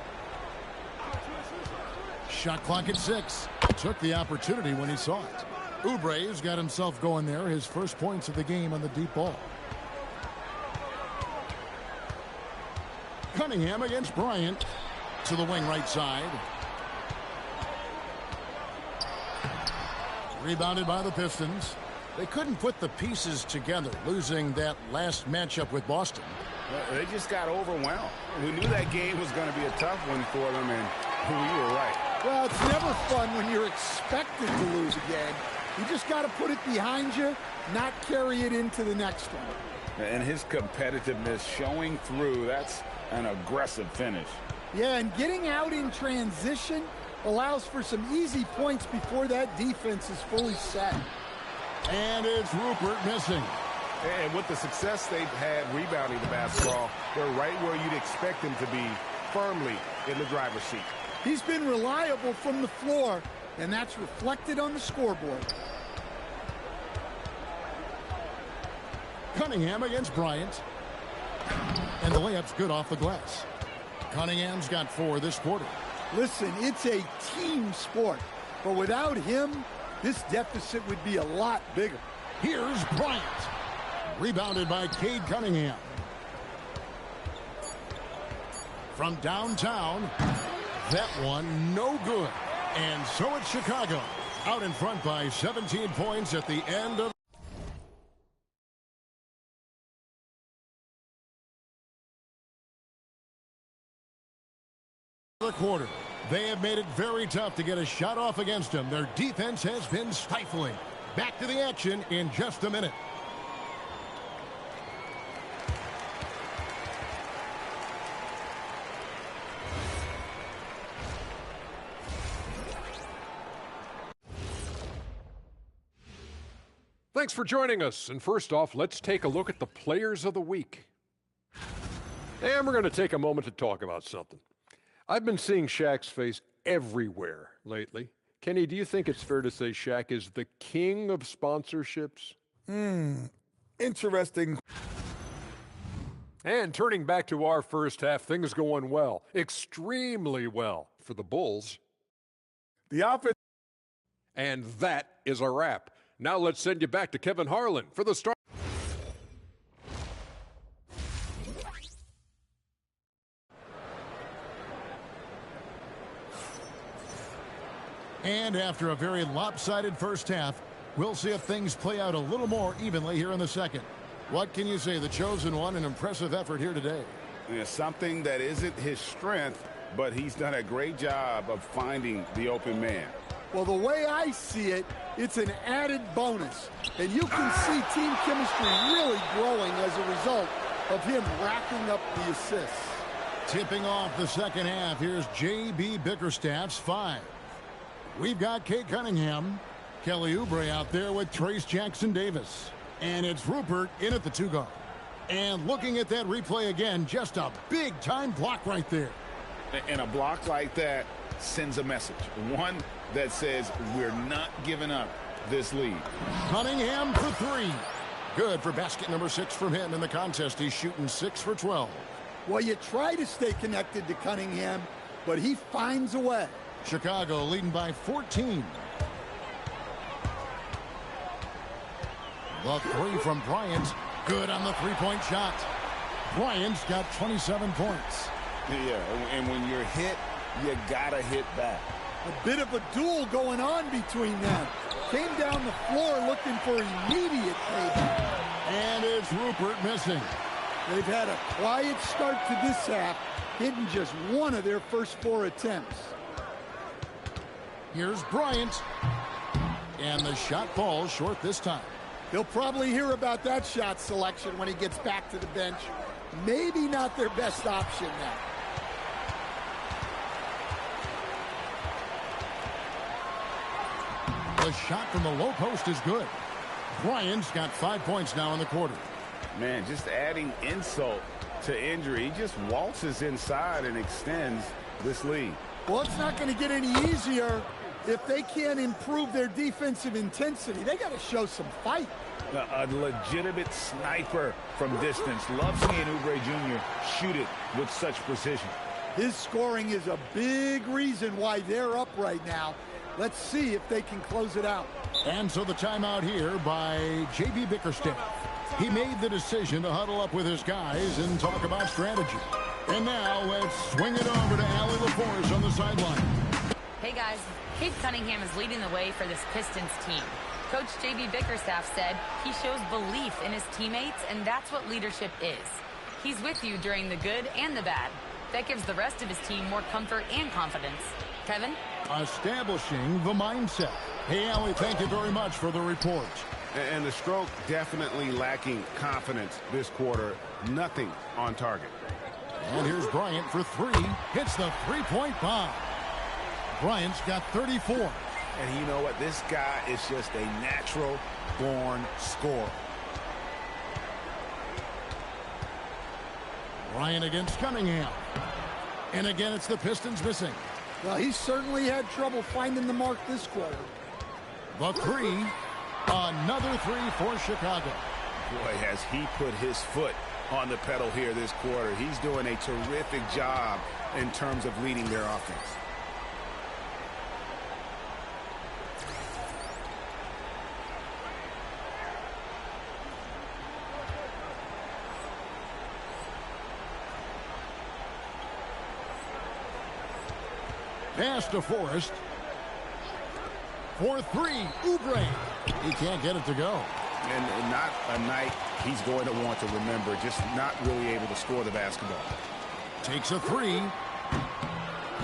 Shot clock at 6. Took the opportunity when he saw it. Oubre's got himself going there, his first points of the game on the deep ball. Cunningham against Bryant. To the wing right side. Rebounded by the Pistons. They couldn't put the pieces together, losing that last matchup with Boston.
They just got overwhelmed. We knew that game was going to be a tough one for them, and we were right.
Well, it's never fun when you're expected to lose again. You just got to put it behind you, not carry it into the next one.
And his competitiveness showing through, that's an aggressive finish.
Yeah, and getting out in transition allows for some easy points before that defense is fully set.
And it's Rupert missing.
And with the success they've had rebounding the basketball, they're right where you'd expect them to be, firmly in the driver's seat.
He's been reliable from the floor, and that's reflected on the scoreboard.
Cunningham against Bryant. And the layup's good off the glass. Cunningham's got 4 this quarter.
Listen, it's a team sport, but without him, this deficit would be a lot bigger.
Here's Bryant. Rebounded by Cade Cunningham. From downtown, that one no good. And so it's Chicago, out in front by 17 points at the end of the quarter. They have made it very tough to get a shot off against them. Their defense has been stifling. Back to the action in just a minute.
Thanks for joining us. And first off, let's take a look at the players of the week. And we're going to take a moment to talk about something. I've been seeing Shaq's face everywhere lately. Kenny, do you think it's fair to say Shaq is the king of sponsorships?
Interesting.
And turning back to our first half, things going well. Extremely well for the Bulls.
The offense.
And that is a wrap. Now let's send you back to Kevin Harlan for the start.
And after a very lopsided first half, we'll see if things play out a little more evenly here in the second. What can you say? The chosen one, an impressive effort here today.
Yeah, something that isn't his strength, but he's done a great job of finding the open man.
Well, the way I see it, it's an added bonus. And you can see team chemistry really growing as a result of him racking up the assists.
Tipping off the second half, here's J.B. Bickerstaff's 5. We've got Cade Cunningham, Kelly Oubre out there with Trace Jackson Davis. And it's Rupert in at the 2 guard. And looking at that replay again, just a big-time block right there.
And a block like that sends a message. One that says we're not giving up this lead.
Cunningham for 3. Good for basket number 6 from him in the contest. He's shooting 6 for 12.
Well, you try to stay connected to Cunningham, but he finds a way.
Chicago leading by 14. The 3 from Bryant. Good on the 3-point shot. Bryant's got 27 points.
Yeah, and when you're hit, you gotta hit back.
A bit of a duel going on between them. Came down the floor looking for immediate payback.
And it's Rupert missing.
They've had a quiet start to this half, hitting just one of their first 4 attempts.
Here's Bryant. And the shot falls short this time.
He'll probably hear about that shot selection when he gets back to the bench. Maybe not their best option now.
The shot from the low post is good. Bryant's got 5 points now in the quarter.
Man, just adding insult to injury. He just waltzes inside and extends this lead.
Well, it's not going to get any easier if they can't improve their defensive intensity. They got to show some fight.
A legitimate sniper from distance. Love seeing Oubre Jr. shoot it with such precision.
His scoring is a big reason why they're up right now. Let's see if they can close it out.
And so the timeout here by J.B. Bickerstaff. He made the decision to huddle up with his guys and talk about strategy. And now let's swing it over to Allie LaForce on the sideline.
Hey guys, Cade Cunningham is leading the way for this Pistons team. Coach J.B. Bickerstaff said he shows belief in his teammates, and that's what leadership is. He's with you during the good and the bad. That gives the rest of his team more comfort and confidence. Kevin?
Establishing the mindset. Hey, Allie, thank you very much for the report.
And the stroke definitely lacking confidence this quarter. Nothing on target.
And here's Bryant for 3. Hits the three-point bomb. Bryant's got 34.
And you know what? This guy is just a natural-born scorer.
Bryant against Cunningham. And again, it's the Pistons missing.
Well, he certainly had trouble finding the mark this quarter.
The 3. Another 3 for Chicago.
Boy, has he put his foot on the pedal here this quarter. He's doing a terrific job in terms of leading their offense.
Pass to Forrest. For 3, Oubre. He can't get it to go.
And not a night he's going to want to remember, just not really able to score the basketball.
Takes a 3.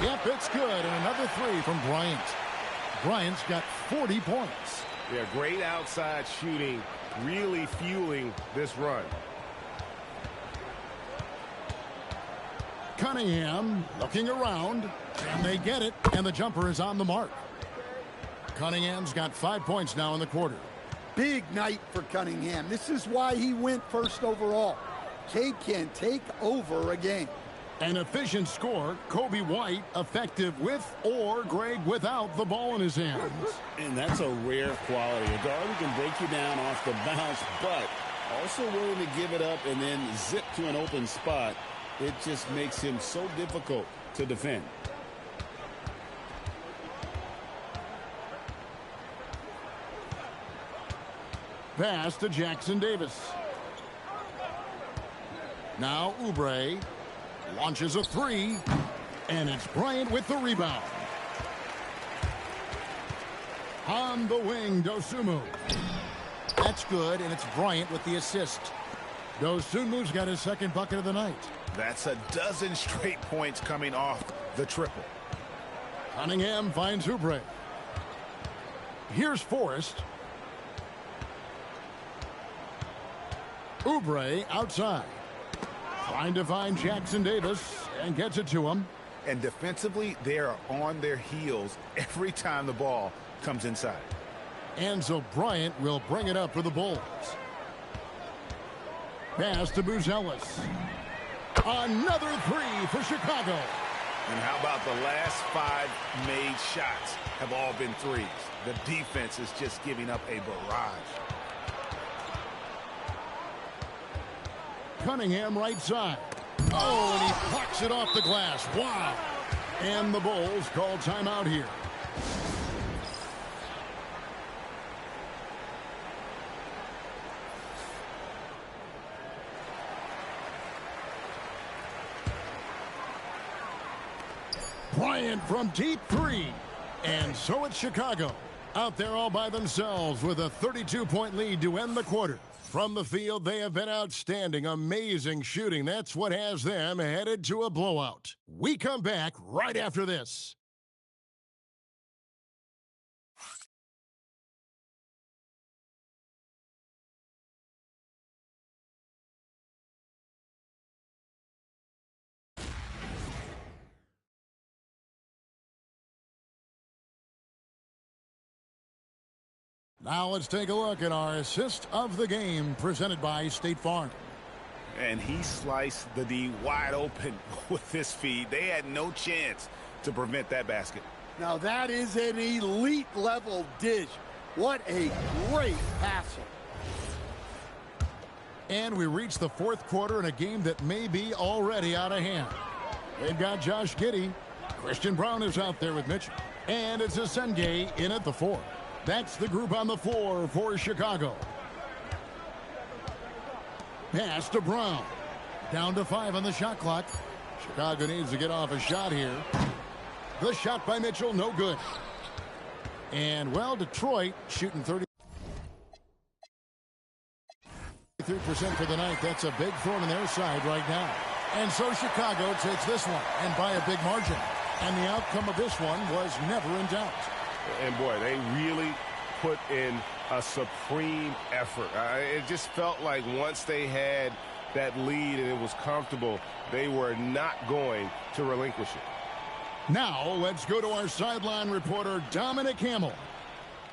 Yep, it's good. And another 3 from Bryant. Bryant's got 40 points.
Yeah, great outside shooting, really fueling this run.
Cunningham looking around, and they get it, and the jumper is on the mark. Cunningham's got 5 points now in the quarter.
Big night for Cunningham. This is why he went first overall. Cade can take over a game.
An efficient score. Kobe White effective with or Greg without the ball in his hands.
And that's a rare quality. A guard who can break you down off the bounce, but also willing to give it up and then zip to an open spot. It just makes him so difficult to defend.
Pass to Jackson Davis. Now Oubre launches a 3, and it's Bryant with the rebound. On the wing, Dosunmu. That's good, and it's Bryant with the assist. Dosunmu's got his second bucket of the night.
That's a dozen straight points coming off the triple.
Cunningham finds Oubre. Here's Forrest. Oubre outside. Trying to find Jackson Davis and gets it to him.
And defensively, they are on their heels every time the ball comes inside.
And so Bryant will bring it up for the Bulls. Pass to Buzelis. Another 3 for Chicago.
And how about the last 5 made shots have all been threes? The defense is just giving up a barrage.
Cunningham right side. Oh, and he plucks it off the glass. Wow. And the Bulls call timeout here. Bryant from deep three. And so it's Chicago out there all by themselves with a 32-point lead to end the quarter. From the field, they have been outstanding, amazing shooting. That's what has them headed to a blowout. We come back right after this. Now let's take a look at our assist of the game presented by State Farm.
And he sliced the D wide open with this feed. They had no chance to prevent that basket.
Now that is an elite level dish. What a great passer.
And we reach the fourth quarter in a game that may be already out of hand. They've got Josh Giddey. Christian Brown is out there with Mitchell. And it's Asenge in at the 4. That's the group on the floor for Chicago. Pass to Brown. Down to 5 on the shot clock. Chicago needs to get off a shot here. The shot by Mitchell, no good. And, well, Detroit shooting 33% for the night. That's a big thorn in their side right now. And so Chicago takes this one, and by a big margin. And the outcome of this one was never in doubt.
And, boy, they really put in a supreme effort. It just felt like once they had that lead and it was comfortable, they were not going to relinquish it.
Now, let's go to our sideline reporter, Dominic Hamill.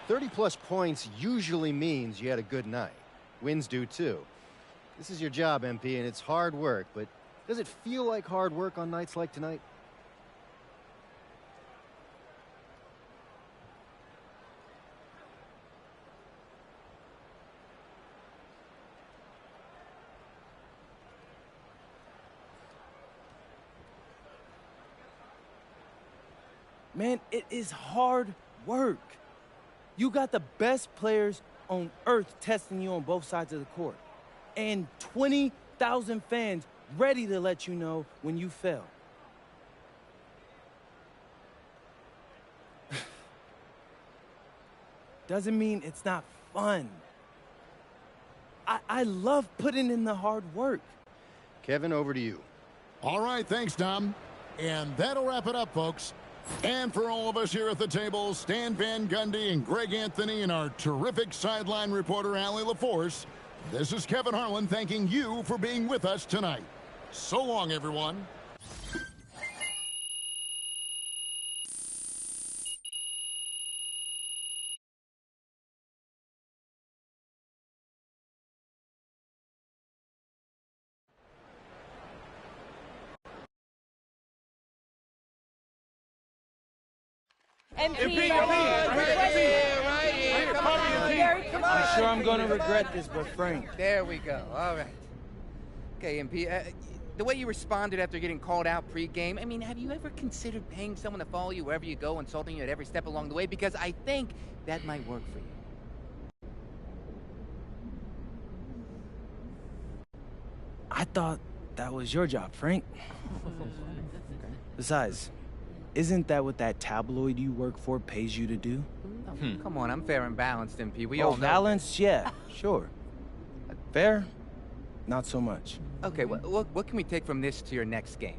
30-plus points usually means you had a good night. Wins do, too. This is your job, MP, and it's hard work, but does it feel like hard work on nights like tonight?
Man, it is hard work. You got the best players on earth testing you on both sides of the court. And 20,000 fans ready to let you know when you fail. Doesn't mean it's not fun. I love putting in the hard work.
Kevin, over to you.
All right, thanks, Dom. And that'll wrap it up, folks. And for all of us here at the table, Stan Van Gundy and Greg Anthony and our terrific sideline reporter, Allie LaForce, this is Kevin Harlan thanking you for being with us tonight. So long, everyone.
MP,
right here. Come on, I'm sure I'm going to regret this, but Frank.
There we go. All right. Okay, MP, the way you responded after getting called out pre-game, I mean, have you ever considered paying someone to follow you wherever you go, insulting you at every step along the way? Because I think that might work for you.
I thought that was your job, Frank. Besides, isn't that what that tabloid you work for pays you to do?
Oh, come on, I'm fair and balanced, MP. We all know.
Balanced? Yeah, sure. Fair? Not so much.
Okay, what can we take from this to your next game?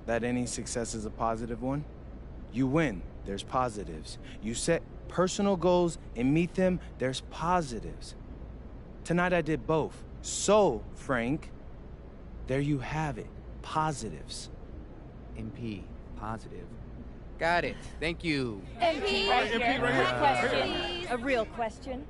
That any success is a positive one. You win, there's positives. You set personal goals and meet them, there's positives. Tonight I did both. So, Frank, there you have it. Positives.
MP. Positive. Got it. Thank you.
MP, right here. Question. A real question.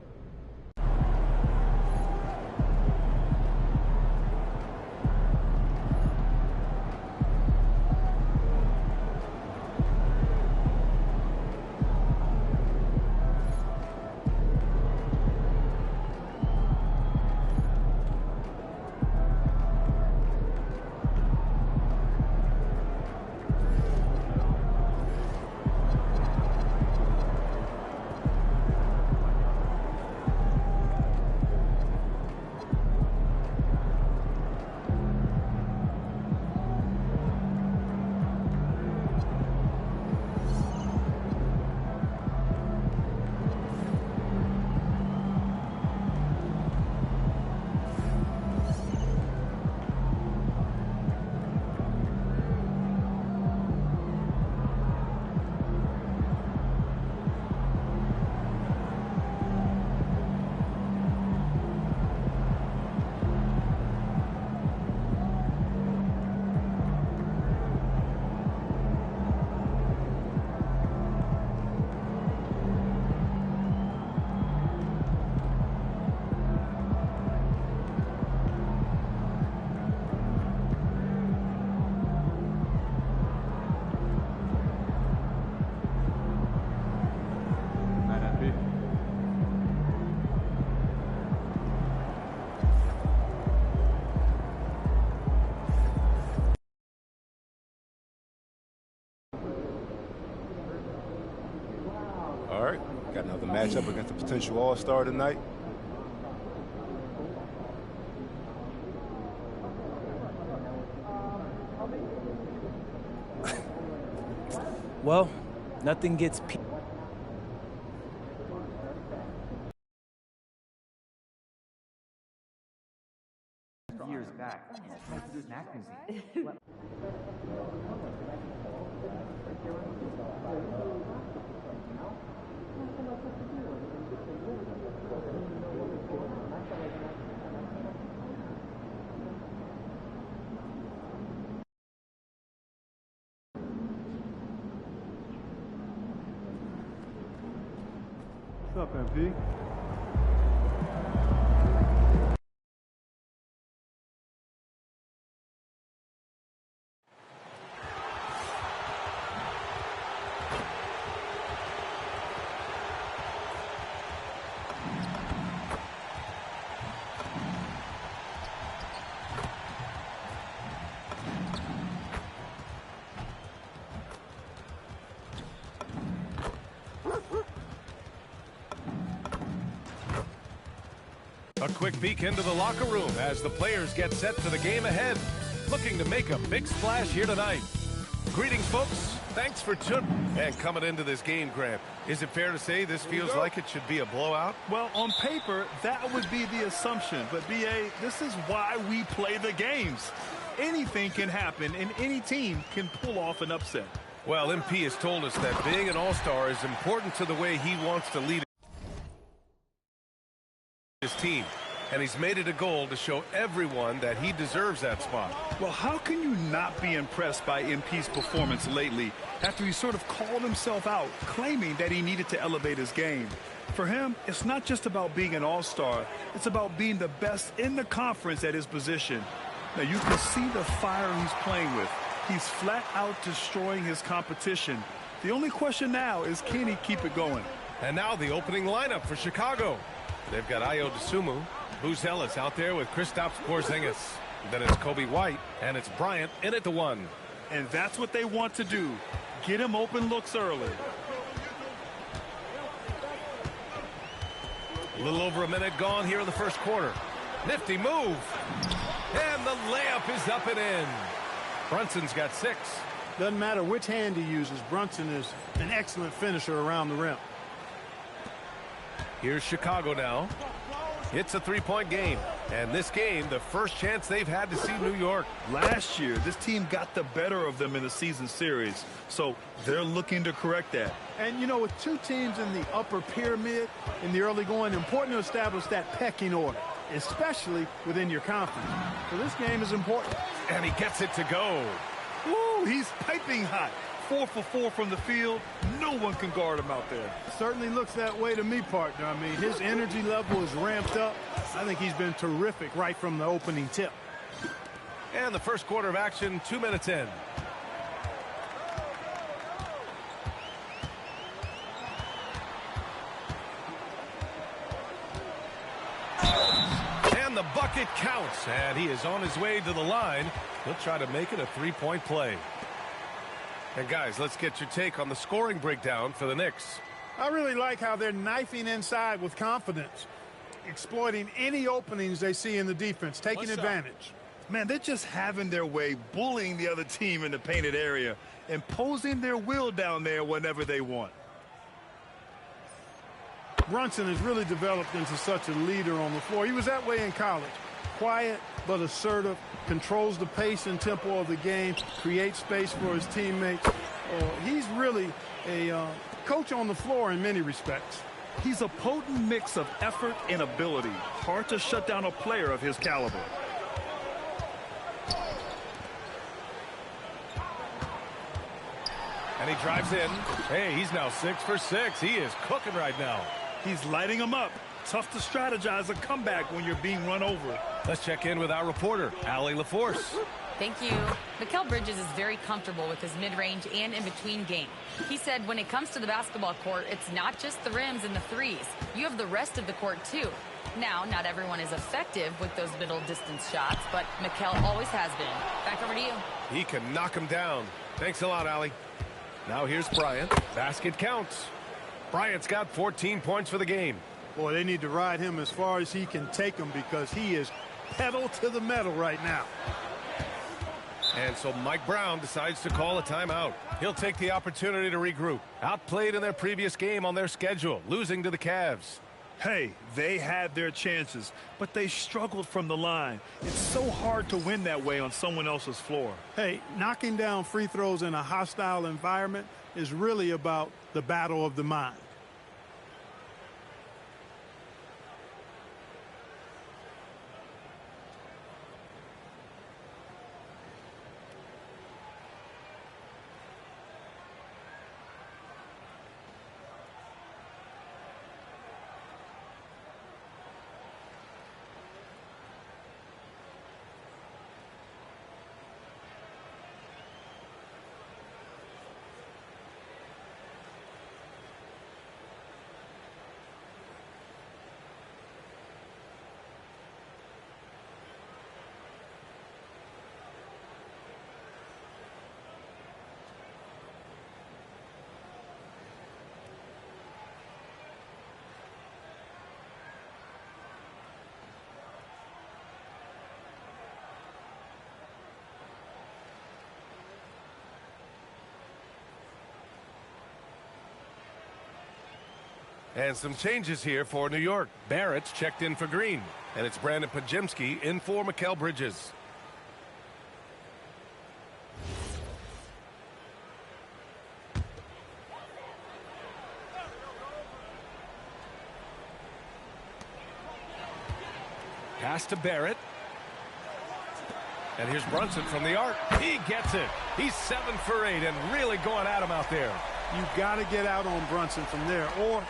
All right, got another matchup against a potential all-star tonight.
Well, nothing gets
years back. Snack museum.
What's up, MP?
A quick peek into the locker room as the players get set for the game ahead. Looking to make a big splash here tonight. Greetings, folks. Thanks for tuning. And coming into this game, Grant, is it fair to say this feels like it should be a blowout?
Well, on paper, that would be the assumption. But, B.A., this is why we play the games. Anything can happen, and any team can pull off an upset.
Well, MP has told us that being an all-star is important to the way he wants to lead his team, and he's made it a goal to show everyone that he deserves that spot.
Well, how can you not be impressed by MP's performance lately after he sort of called himself out, claiming that he needed to elevate his game? For him, it's not just about being an all-star. It's about being the best in the conference at his position. Now, you can see the fire he's playing with. He's flat out destroying his competition. The only question now is, can he keep it going?
And now the opening lineup for Chicago. They've got Ayo Dosunmu, Booz Ellis out there with Kristaps Porzingis. Then it's Kobe White, and it's Bryant in at the one.
And that's what they want to do. Get him open looks early.
A little over a minute gone here in the first quarter. Nifty move. And the layup is up and in. Brunson's got 6.
Doesn't matter which hand he uses, Brunson is an excellent finisher around the rim.
Here's Chicago now. It's a three-point game. And this game, the first chance they've had to see New York.
Last year, this team got the better of them in the season series. So they're looking to correct that.
And, you know, with two teams in the upper pyramid in the early going, important to establish that pecking order, especially within your conference. So this game is important.
And he gets it to go.
Woo, he's piping hot. 4 for 4 from the field. No one can guard him out there.
Certainly looks that way to me, partner. I mean, his energy level is ramped up. I think he's been terrific right from the opening tip.
And the first quarter of action, 2 minutes in. And the bucket counts. And he is on his way to the line. He'll try to make it a three-point play. And guys, let's get your take on the scoring breakdown for the Knicks.
I really like how they're knifing inside with confidence, exploiting any openings they see in the defense, taking advantage.
Man, they're just having their way, bullying the other team in the painted area, imposing their will down there whenever they want.
Brunson has really developed into such a leader on the floor. He was that way in college. Quiet but assertive, controls the pace and tempo of the game, creates space for his teammates. He's really a coach on the floor in many respects.
He's a potent mix of effort and ability. Hard to shut down a player of his caliber.
And he drives in. Hey, he's now 6 for 6. He is cooking right now.
He's lighting them up. Tough to strategize a comeback when you're being run over.
Let's check in with our reporter, Allie LaForce.
Thank you. Mikal Bridges is very comfortable with his mid-range and in-between game. He said when it comes to the basketball court, it's not just the rims and the threes. You have the rest of the court, too. Now, not everyone is effective with those middle-distance shots, but Mikal always has been. Back over to you.
He can knock him down. Thanks a lot, Allie. Now here's Bryant. Basket counts. Bryant's got 14 points for the game.
Boy, they need to ride him as far as he can take them because he is pedal to the metal right now.
And so Mike Brown decides to call a timeout. He'll take the opportunity to regroup. Outplayed in their previous game on their schedule, losing to the Cavs.
Hey, they had their chances, but they struggled from the line. It's so hard to win that way on someone else's floor.
Hey, knocking down free throws in a hostile environment is really about the battle of the mind.
And some changes here for New York. Barrett's checked in for Green. And it's Brandon Podziemski in for Mikal Bridges. Pass to Barrett. And here's Brunson from the arc. He gets it. He's 7 for 8 and really going at him out there.
You got to get out on Brunson from there, or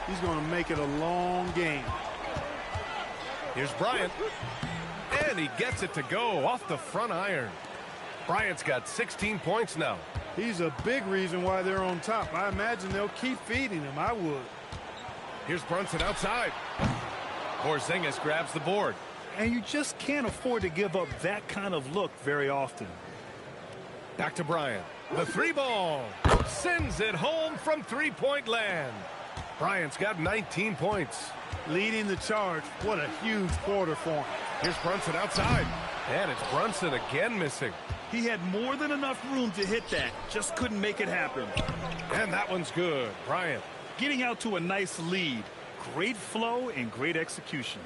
he's going to make it a long game.
Here's Bryant. And he gets it to go off the front iron. Bryant's got 16 points now.
He's a big reason why they're on top. I imagine they'll keep feeding him. I would.
Here's Brunson outside. Porzingis grabs the board.
And you just can't afford to give up that kind of look very often.
Back to Bryant. The 3-ball. Sends it home from three-point land. Bryant's got 19 points.
Leading the charge. What a huge quarter for him.
Here's Brunson outside. And it's Brunson again missing.
He had more than enough room to hit that. Just couldn't make it happen.
And that one's good. Bryant
getting out to a nice lead. Great flow and great execution.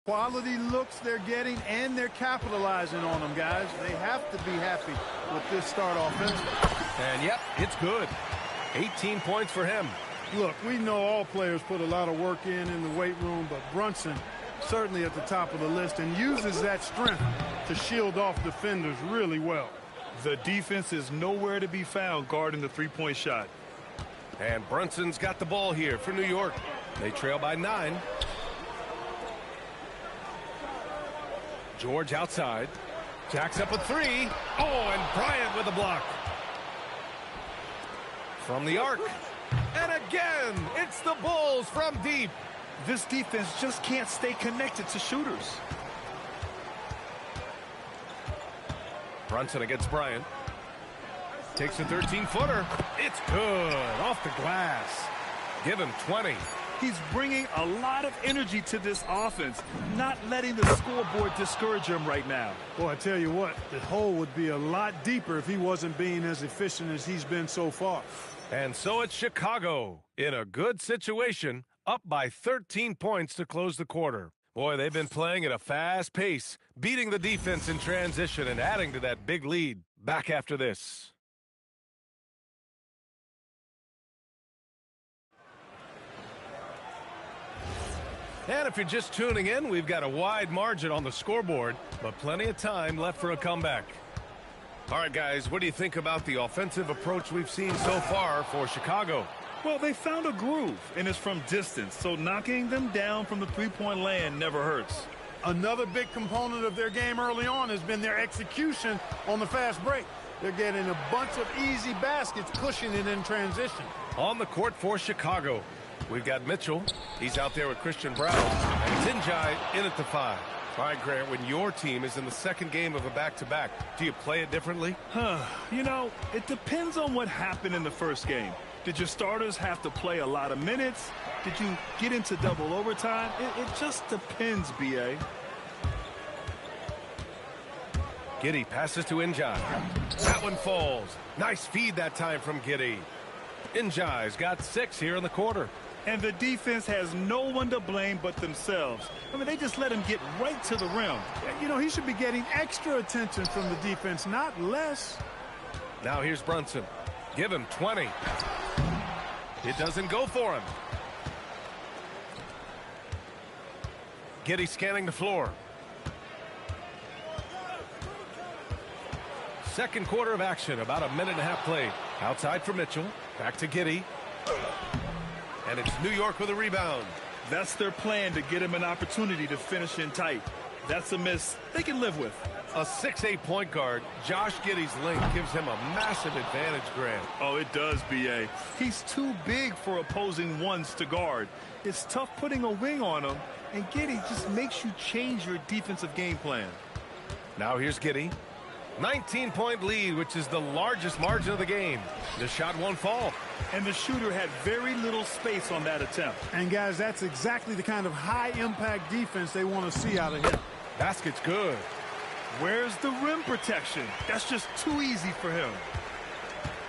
Quality looks they're getting, and they're capitalizing on them, guys. They have to be happy with this start offensively.
And, yep, it's good. 18 points for him.
Look, we know all players put a lot of work in the weight room, but Brunson certainly at the top of the list and uses that strength to shield off defenders really well.
The defense is nowhere to be found guarding the three-point shot.
And Brunson's got the ball here for New York. They trail by 9. George outside. Jacks up a 3. Oh, and Bryant with a block. From the arc. And again, it's the Bulls from deep.
This defense just can't stay connected to shooters.
Brunson against Bryant. Takes a 13-footer. It's good. Off the glass. Give him 20.
He's bringing a lot of energy to this offense, not letting the scoreboard discourage him right now.
Boy, I tell you what, the hole would be a lot deeper if he wasn't being as efficient as he's been so far.
And so it's Chicago in a good situation, up by 13 points to close the quarter. Boy, they've been playing at a fast pace, beating the defense in transition and adding to that big lead. Back after this. And if you're just tuning in, we've got a wide margin on the scoreboard, but plenty of time left for a comeback. All right, guys, what do you think about the offensive approach we've seen so far for Chicago?
Well, they found a groove, and it's from distance, so knocking them down from the three-point land never hurts.
Another big component of their game early on has been their execution on the fast break. They're getting a bunch of easy baskets, pushing it in transition.
On the court for Chicago, we've got Mitchell. He's out there with Christian Brown. And Tinjai in at the 5. All right, Grant, when your team is in the second game of a back-to-back, do you play it differently?
You know, it depends on what happened in the first game. Did your starters have to play a lot of minutes? Did you get into double overtime? It just depends, B.A.
Giddey passes to Njai. That one falls. Nice feed that time from Giddey. Njai's got 6 here in the quarter.
And the defense has no one to blame but themselves. I mean, they just let him get right to the rim.
You know, he should be getting extra attention from the defense, not less.
Now here's Brunson. Give him 20. It doesn't go for him. Giddey scanning the floor. Second quarter of action, about a minute and a half played. Outside for Mitchell. Back to Giddey. And it's New York with a rebound.
That's their plan, to get him an opportunity to finish in tight. That's a miss they can live with.
A 6'8" point guard, Josh Giddey's length gives him a massive advantage, Grant.
Oh, it does, B.A. He's too big for opposing ones to guard. It's tough putting a wing on him, and Giddey just makes you change your defensive game plan.
Now here's Giddey. 19-point lead, which is the largest margin of the game. The shot won't fall.
And the shooter had very little space on that attempt.
And, guys, that's exactly the kind of high-impact defense they want to see out of him.
Basket's good.
Where's the rim protection? That's just too easy for him.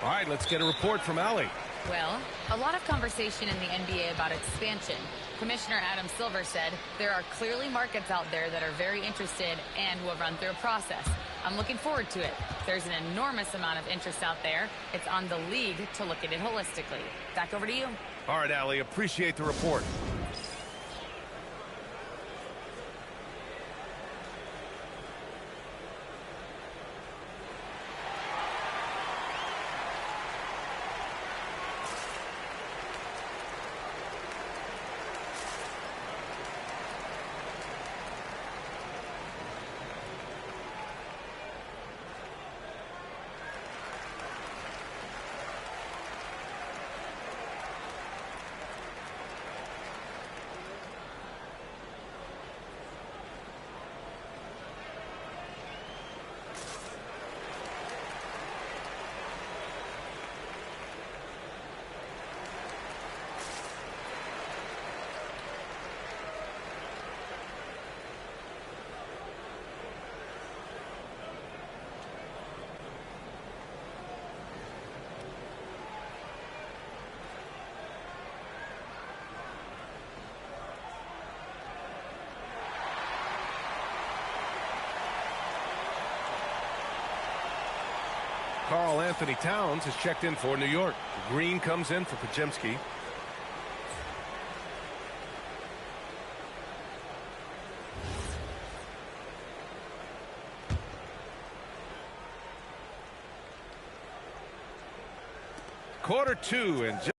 All right, let's get a report from Allie.
Well, a lot of conversation in the NBA about expansion. Commissioner Adam Silver said there are clearly markets out there that are very interested and will run through a process. I'm looking forward to it. There's an enormous amount of interest out there. It's on the league to look at it holistically. Back over to you.
All right, Allie, appreciate the report. Karl Anthony Towns has checked in for New York. Green comes in for Podziemski. Quarter 2 and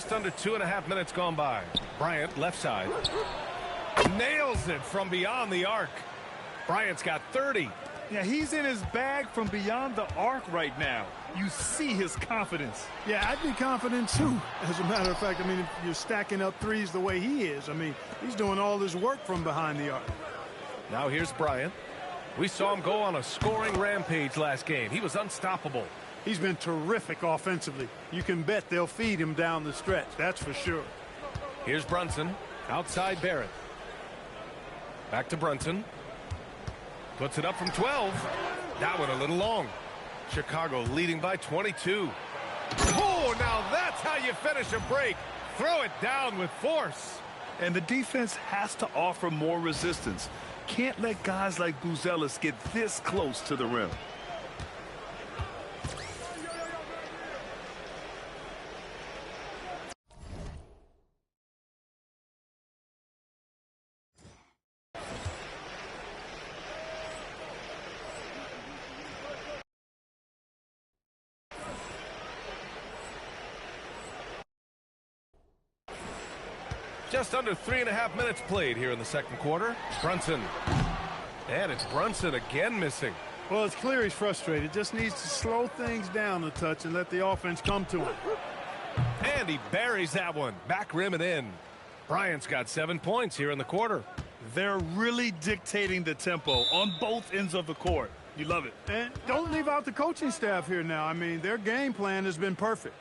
Just under 2.5 minutes gone by. Bryant, left side. Nails it from beyond the arc. Bryant's got 30.
Yeah, he's in his bag from beyond the arc right now. You see his confidence.
Yeah, I'd be confident too. As a matter of fact, I mean, if you're stacking up threes the way he is, I mean, he's doing all his work from behind the arc.
Now here's Bryant. We saw him go on a scoring rampage last game. He was unstoppable.
He's been terrific offensively. You can bet they'll feed him down the stretch, that's for sure.
Here's Brunson. Outside Barrett. Back to Brunson. Puts it up from 12. That one a little long. Chicago leading by 22. Oh, now that's how you finish a break. Throw it down with force.
And the defense has to offer more resistance. Can't let guys like Buzelis get this close to the rim.
Just under 3.5 minutes played here in the second quarter. Brunson. And it's Brunson again missing.
Well, it's clear he's frustrated. Just needs to slow things down a touch and let the offense come to him.
And he buries that one. Back rim and in. Bryant's got 7 points here in the quarter.
They're really dictating the tempo on both ends of the court. You love it.
And don't leave out the coaching staff here now. I mean, their game plan has been perfect.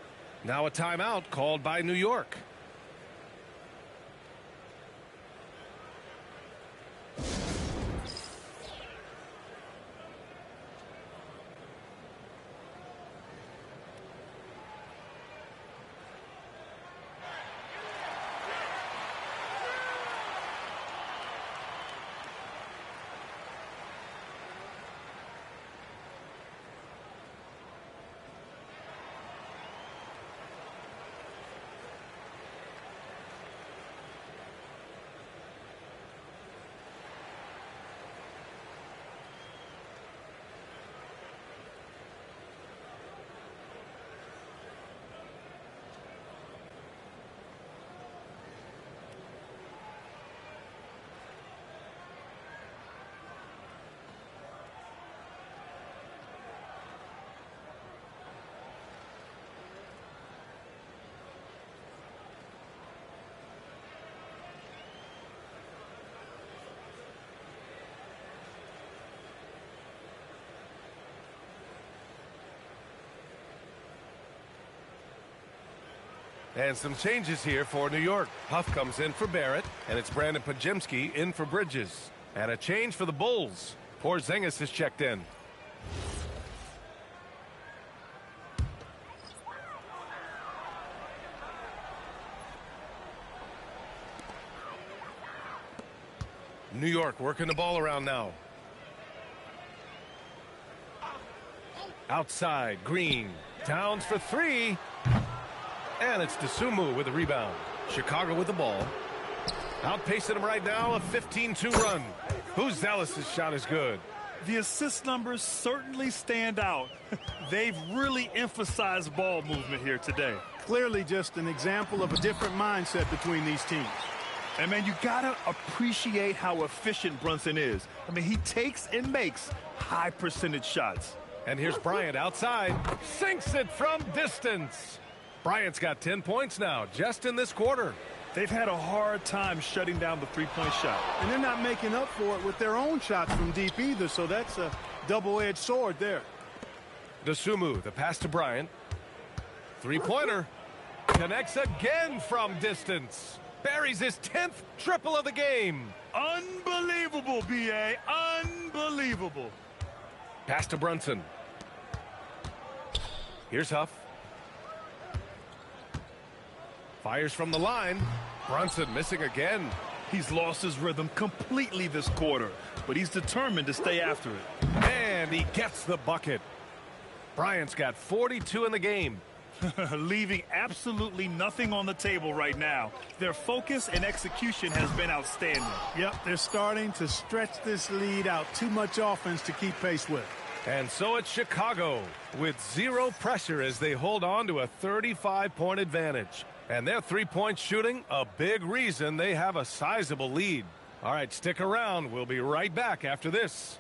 Now a timeout called by New York. And some changes here for New York. Huff comes in for Barrett, and it's Brandon Podziemski in for Bridges. And a change for the Bulls. Porzingis is checked in. New York working the ball around now. Outside, Green. Towns for three. And it's Dosunmu with the rebound. Chicago with the ball. Outpacing him right now, a 15-2 run. Buzelis' shot is good.
The assist numbers certainly stand out. They've really emphasized ball movement here today.
Clearly just an example of a different mindset between these teams.
And, man, you got to appreciate how efficient Brunson is. I mean, he takes and makes high percentage shots.
And here's Bryant outside. Sinks it from distance. Bryant's got 10 points now, just in this quarter.
They've had a hard time shutting down the three-point shot.
And they're not making up for it with their own shots from deep either, so that's a double-edged sword there.
Dosunmu, the pass to Bryant. Three-pointer. Connects again from distance. Buries his 10th triple of the game.
Unbelievable, B.A. Unbelievable.
Pass to Brunson. Here's Huff. Fires from the line. Brunson missing again.
He's lost his rhythm completely this quarter, but he's determined to stay after it.
And he gets the bucket. Bryant's got 42 in the game.
Leaving absolutely nothing on the table right now. Their focus and execution has been outstanding.
Yep, they're starting to stretch this lead out. Too much offense to keep pace with.
And so it's Chicago with zero pressure as they hold on to a 35-point advantage. And their three-point shooting, a big reason they have a sizable lead. All right, stick around. We'll be right back after this.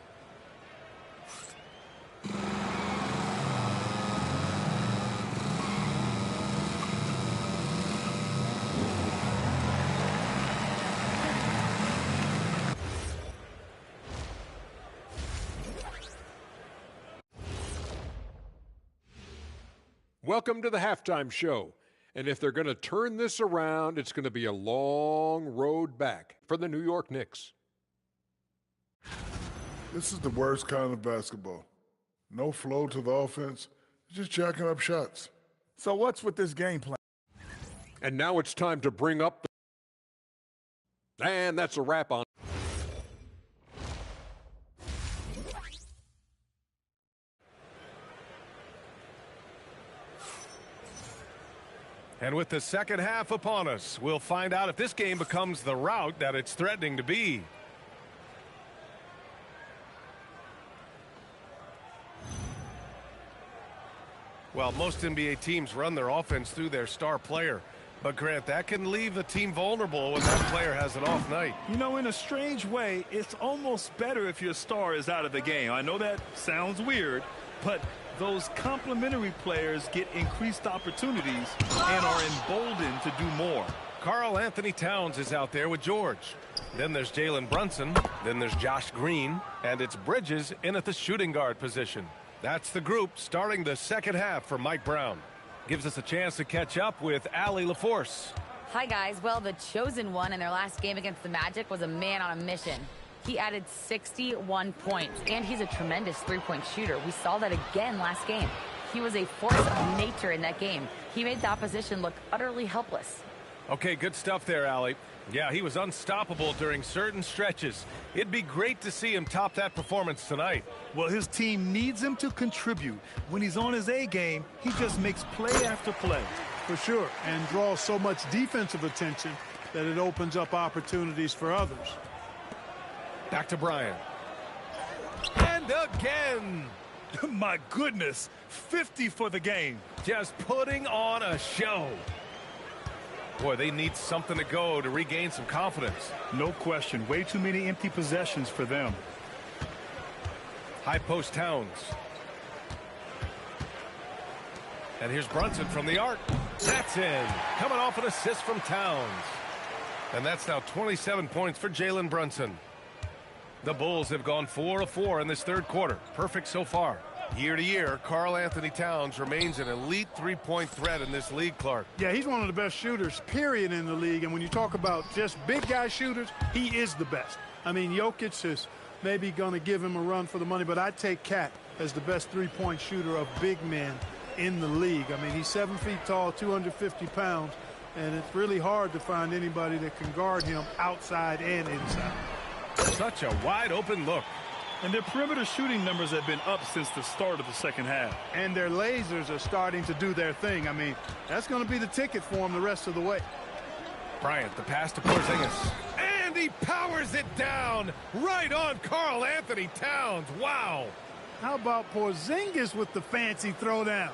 Welcome to the halftime show. And if they're going to turn this around, it's going to be a long road back for the New York Knicks.
This is the worst kind of basketball. No flow to the offense, just jacking up shots.
So what's with this game plan?
And now it's time to bring up and that's a wrap on.
And with the second half upon us, we'll find out if this game becomes the rout that it's threatening to be. Well, most NBA teams run their offense through their star player. But, Grant, that can leave the team vulnerable when that player has an off night.
You know, in a strange way, it's almost better if your star is out of the game. I know that sounds weird, but those complementary players get increased opportunities and are emboldened to do more.
Karl Anthony Towns is out there with George. Then there's Jalen Brunson. Then there's Josh Green. And it's Bridges in at the shooting guard position. That's the group starting the second half for Mike Brown. Gives us a chance to catch up with Allie LaForce.
Hi, guys. Well, the chosen one in their last game against the Magic was a man on a mission. He added 61 points, and he's a tremendous three-point shooter. We saw that again last game. He was a force of nature in that game. He made the opposition look utterly helpless.
Okay, good stuff there, Allie. Yeah, he was unstoppable during certain stretches. It'd be great to see him top that performance tonight.
Well, his team needs him to contribute. When he's on his A game, he just makes play after play.
For sure, and draws so much defensive attention that it opens up opportunities for others.
Back to Bryant. And again.
My goodness, 50 for the game.
Just putting on a show. Boy, they need something to go to regain some confidence.
No question. Way too many empty possessions for them.
High post Towns. And here's Brunson from the arc. That's in. Coming off an assist from Towns. And that's now 27 points for Jalen Brunson. The Bulls have gone 4 of 4 in this third quarter. Perfect so far. Year to year, Karl Anthony Towns remains an elite three-point threat in this league, Clark.
Yeah, he's one of the best shooters, period, in the league. And when you talk about just big guy shooters, he is the best. I mean, Jokic is maybe going to give him a run for the money, but I take Cat as the best three-point shooter of big men in the league. I mean, he's 7 feet tall, 250 pounds, and it's really hard to find anybody that can guard him outside and inside.
Such a wide-open look.
And their perimeter shooting numbers have been up since the start of the second half.
And their lasers are starting to do their thing. I mean, that's going to be the ticket for them the rest of the way.
Bryant, the pass to Porzingis. And he powers it down right on Karl Anthony Towns. Wow.
How about Porzingis with the fancy throwdown?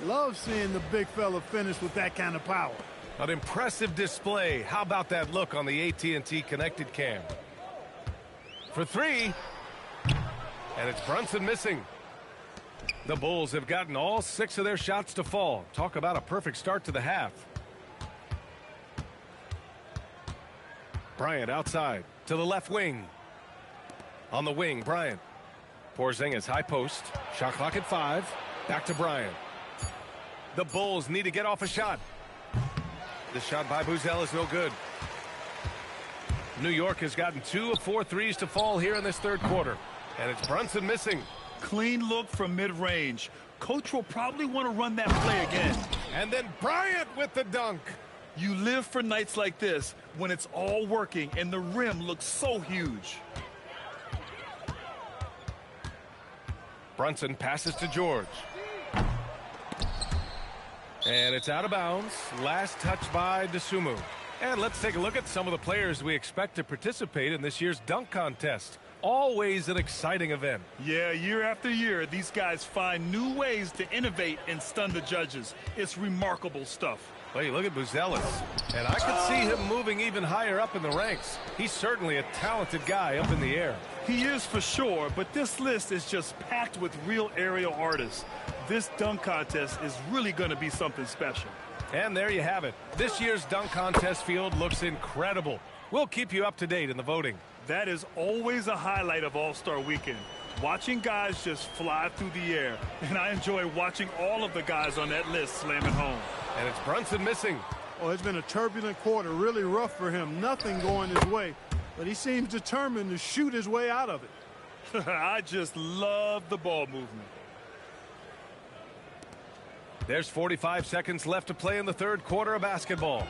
Love seeing the big fella finish with that kind of power.
An impressive display. How about that look on the AT&T connected cam? For three. And it's Brunson missing. The Bulls have gotten all 6 of their shots to fall. Talk about a perfect start to the half. Bryant outside to the left wing. On the wing, Bryant. Porzingis high post. Shot clock at 5. Back to Bryant. The Bulls need to get off a shot. The shot by Buzel is no good. New York has gotten 2 of 4 threes to fall here in this third quarter. And it's Brunson missing.
Clean look from mid-range. Coach will probably want to run that play again.
And then Bryant with the dunk.
You live for nights like this when it's all working and the rim looks so huge.
Brunson passes to George. And it's out of bounds. Last touch by Dosunmu. And let's take a look at some of the players we expect to participate in this year's dunk contest. Always an exciting event.
Yeah, year after year, these guys find new ways to innovate and stun the judges. It's remarkable stuff.
Well, you look at Buzelis, and I could see him moving even higher up in the ranks. He's certainly a talented guy up in the air.
He is for sure, but this list is just packed with real aerial artists. This dunk contest is really going to be something special.
And there you have it. This year's dunk contest field looks incredible. We'll keep you up to date in the voting.
That is always a highlight of All-Star Weekend. Watching guys just fly through the air. And I enjoy watching all of the guys on that list slam it home.
And it's Brunson missing.
Oh, it's been a turbulent quarter, really rough for him. Nothing going his way, but he seems determined to shoot his way out of it.
I just love the ball movement.
There's 45 seconds left to play in the third quarter of basketball.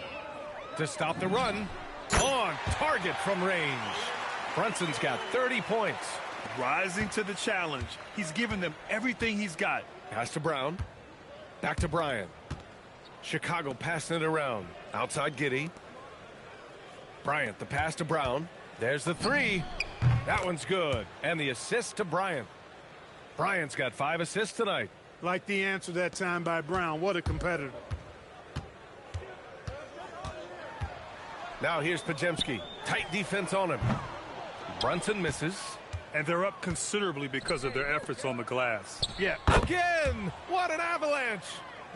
To stop the run, on target from range. Brunson's got 30 points.
Rising to the challenge. He's given them everything he's got.
Pass to Brown. Back to Bryant. Chicago passing it around. Outside Giddey. Bryant, the pass to Brown. There's the three. That one's good. And the assist to Bryant. Bryant's got 5 assists tonight.
Like the answer that time by Brown. What a competitor.
Now here's Podziemski. Tight defense on him. Brunson misses.
And they're up considerably because of their efforts on the glass.
Yeah, again! What an avalanche!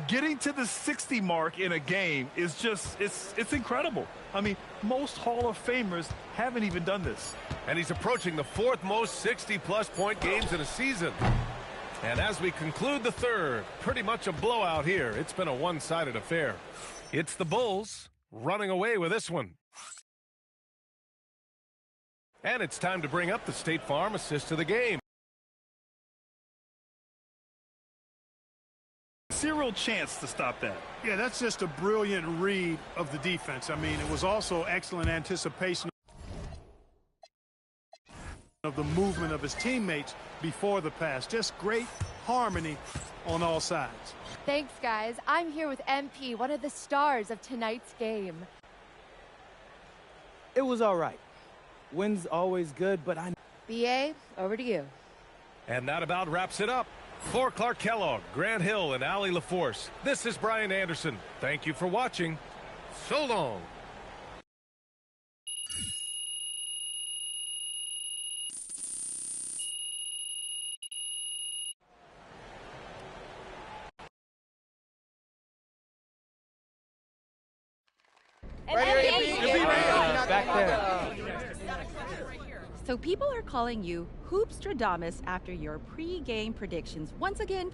Getting to the 60 mark in a game is just, it's incredible. I mean, most Hall of Famers haven't even done this.
And he's approaching the 4th most 60-plus point games in a season. And as we conclude the third, pretty much a blowout here. It's been a one-sided affair. It's the Bulls running away with this one. And it's time to bring up the State Farm assist of the game.
Zero chance to stop that.
Yeah, that's just a brilliant read of the defense. I mean, it was also excellent anticipation of the movement of his teammates before the pass. Just great harmony on all sides.
Thanks, guys. I'm here with MP, one of the stars of tonight's game.
It was all right. Win's always good, but
BA, over to you.
And that about wraps it up. For Clark Kellogg, Grant Hill, and Allie LaForce, this is Brian Anderson. Thank you for watching. So long.
back there.
So people are calling you Hoopstradamus after your pre-game predictions. Once again.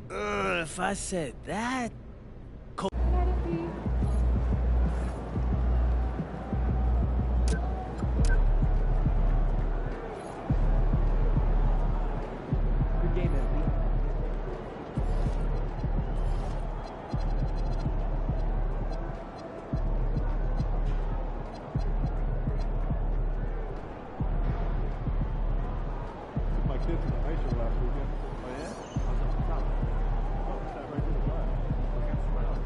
If I said that.
Good game, MP.
My kids in the high school last weekend.
Oh, yeah? How's it from?
Oh, it's that right to the side.
Right up.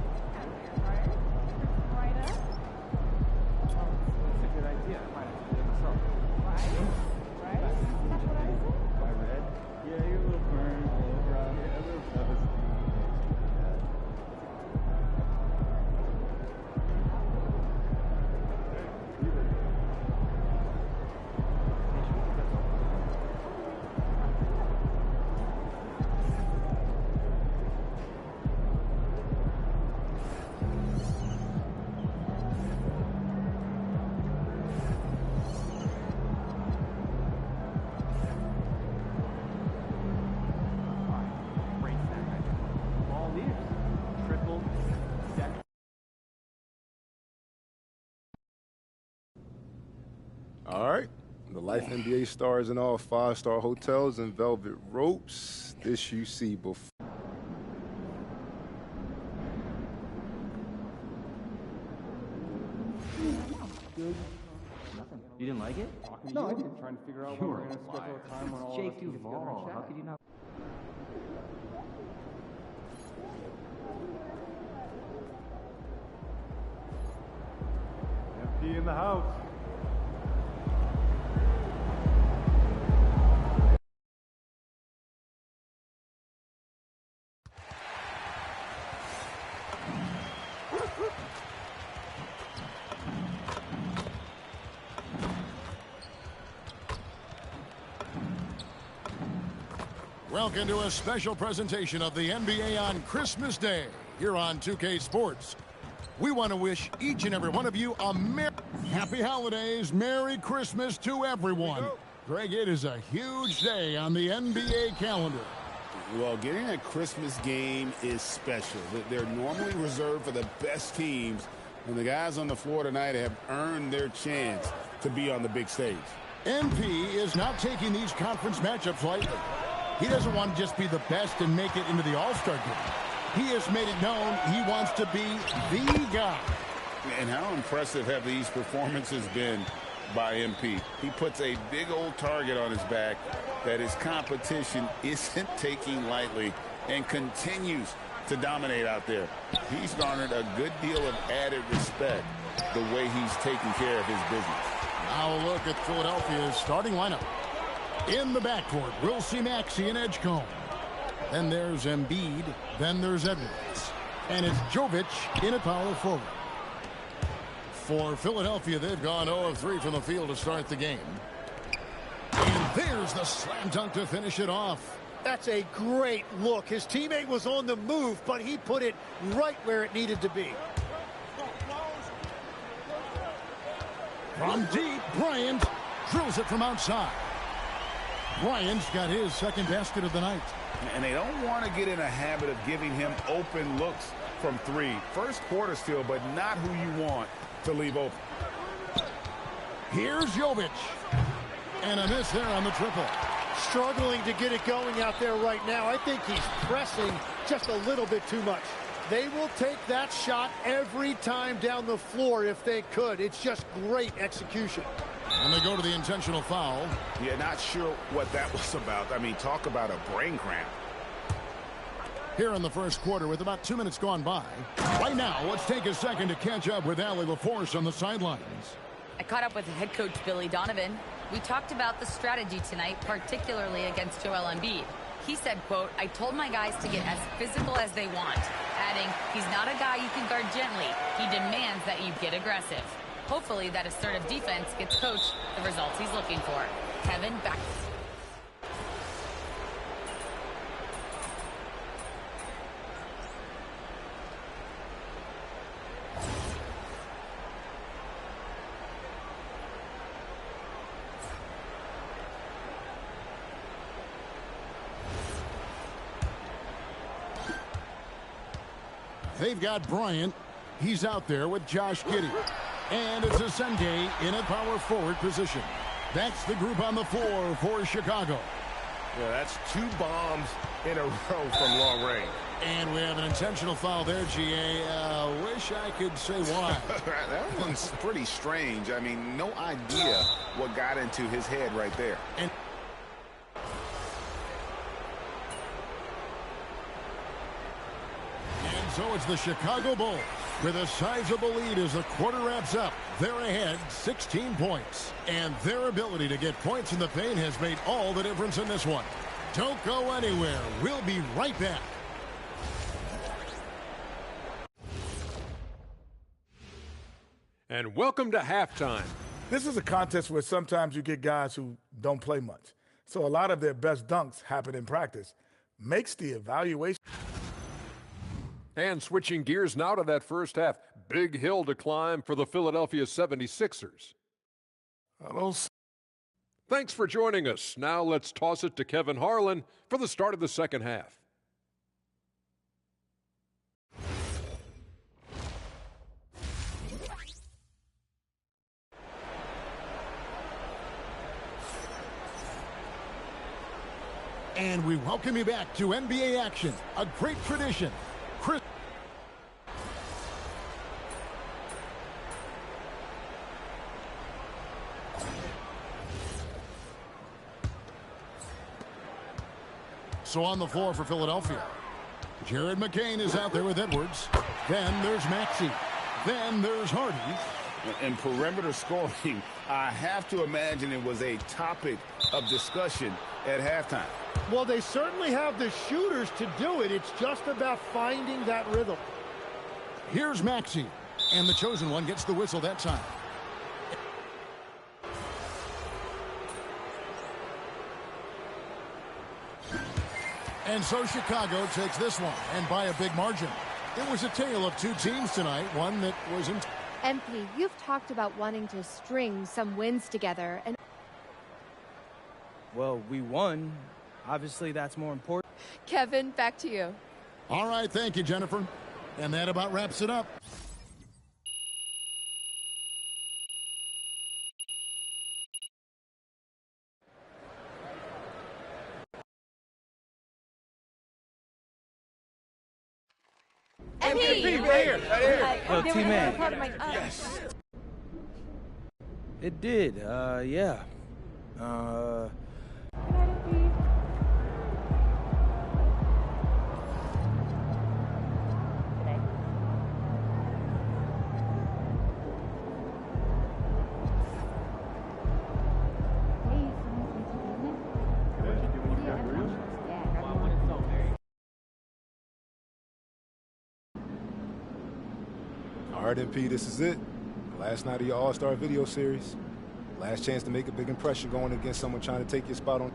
Oh, that's a good idea. I might have to do it myself.
Right? That's what I said.
Why red?
Yeah, you're a little burned all over out here. A little nervous. All right. The Life NBA stars in all 5-star hotels and velvet ropes. This you see before.
You didn't like it?
No, I didn't. Trying to figure out when we're going to schedule a time when all
Jake
of us can get together and
Duvall.
chat.
How could you not?
MP in the house.
Welcome to a special presentation of the NBA on Christmas Day here on 2K Sports. We want to wish each and every one of you a happy holidays, Merry Christmas to everyone. Greg, it is a huge day on the NBA calendar.
Well, getting a Christmas game is special. They're normally reserved for the best teams, and the guys on the floor tonight have earned their chance to be on the big stage.
MP is not taking these conference matchups lightly. He doesn't want to just be the best and make it into the All-Star game. He has made it known he wants to be the guy.
And how impressive have these performances been by MP? He puts a big old target on his back that his competition isn't taking lightly and continues to dominate out there. He's garnered a good deal of added respect the way he's taking care of his business.
Now a look at Philadelphia's starting lineup. In the backcourt, we'll see Maxey and Edgecombe. Then there's Embiid. Then there's Edwards. And it's Jovic in at power forward. For Philadelphia, they've gone 0 of 3 from the field to start the game. And there's the slam dunk to finish it off.
That's a great look. His teammate was on the move, but he put it right where it needed to be.
From deep, Bryant drills it from outside. Bryant's got his second basket of the night.
And they don't want to get in a habit of giving him open looks from three. First quarter still, but not who you want to leave open.
Here's Jovic. And a miss there on the triple.
Struggling to get it going out there right now. I think he's pressing just a little bit too much. They will take that shot every time down the floor if they could. It's just great execution.
And they go to the intentional foul.
Yeah, not sure what that was about. I mean, talk about a brain cramp.
Here in the first quarter with about 2 minutes gone by. Right now, let's take a second to catch up with Allie LaForce on the sidelines.
I caught up with head coach Billy Donovan. We talked about the strategy tonight, particularly against Joel Embiid. He said, quote, "I told my guys to get as physical as they want," adding, "He's not a guy you can guard gently. He demands that you get aggressive." Hopefully that assertive defense gets Coach the results he's looking for. Kevin, back.
They've got Bryant. He's out there with Josh Giddey. And it's Asante in a power forward position. That's the group on the floor for Chicago.
Yeah, that's 2 bombs in a row from long range.
And we have an intentional foul there, GA. Wish I could say why.
That one's pretty strange. I mean, no idea what got into his head right there.
And so it's the Chicago Bulls with a sizable lead as the quarter wraps up. They're ahead 16 points. And their ability to get points in the paint has made all the difference in this one. Don't go anywhere. We'll be right back.
And welcome to halftime.
This is a contest where sometimes you get guys who don't play much. So a lot of their best dunks happen in practice. Makes the evaluation.
And switching gears now to that first half. Big hill to climb for the Philadelphia 76ers.
Hello.
Thanks for joining us. Now let's toss it to Kevin Harlan for the start of the second half.
And we welcome you back to NBA action, a great tradition. Chris. So on the floor for Philadelphia, Jared McCain is out there with Edwards. Then there's Maxey. Then there's Hardy.
And perimeter scoring, I have to imagine it was a topic of discussion at halftime.
Well, they certainly have the shooters to do it. It's just about finding that rhythm.
Here's Maxey, and the chosen one gets the whistle that time. And so Chicago takes this one, and by a big margin. It was a tale of two teams tonight, one that was in...
MP, you've talked about wanting to string some wins together, and...
Well, we won. Obviously, that's more important.
Kevin, back to you.
All right, thank you, Jennifer. And that about wraps it up.
MVP, right here.
Yo, T-Man.
Yes.
It did, yeah.
All right, MP, this is it. Last night of your All-Star video series. Last chance to make a big impression going against someone trying to take your spot on.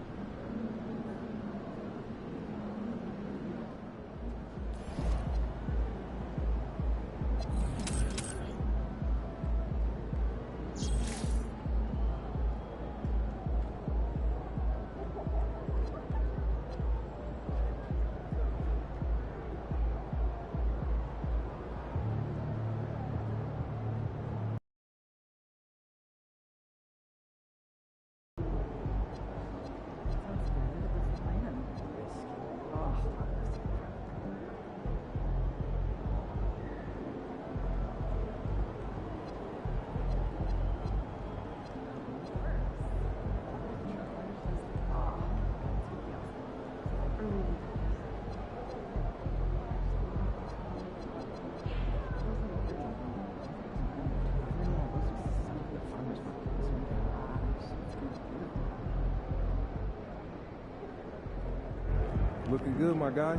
Looking good, my guy.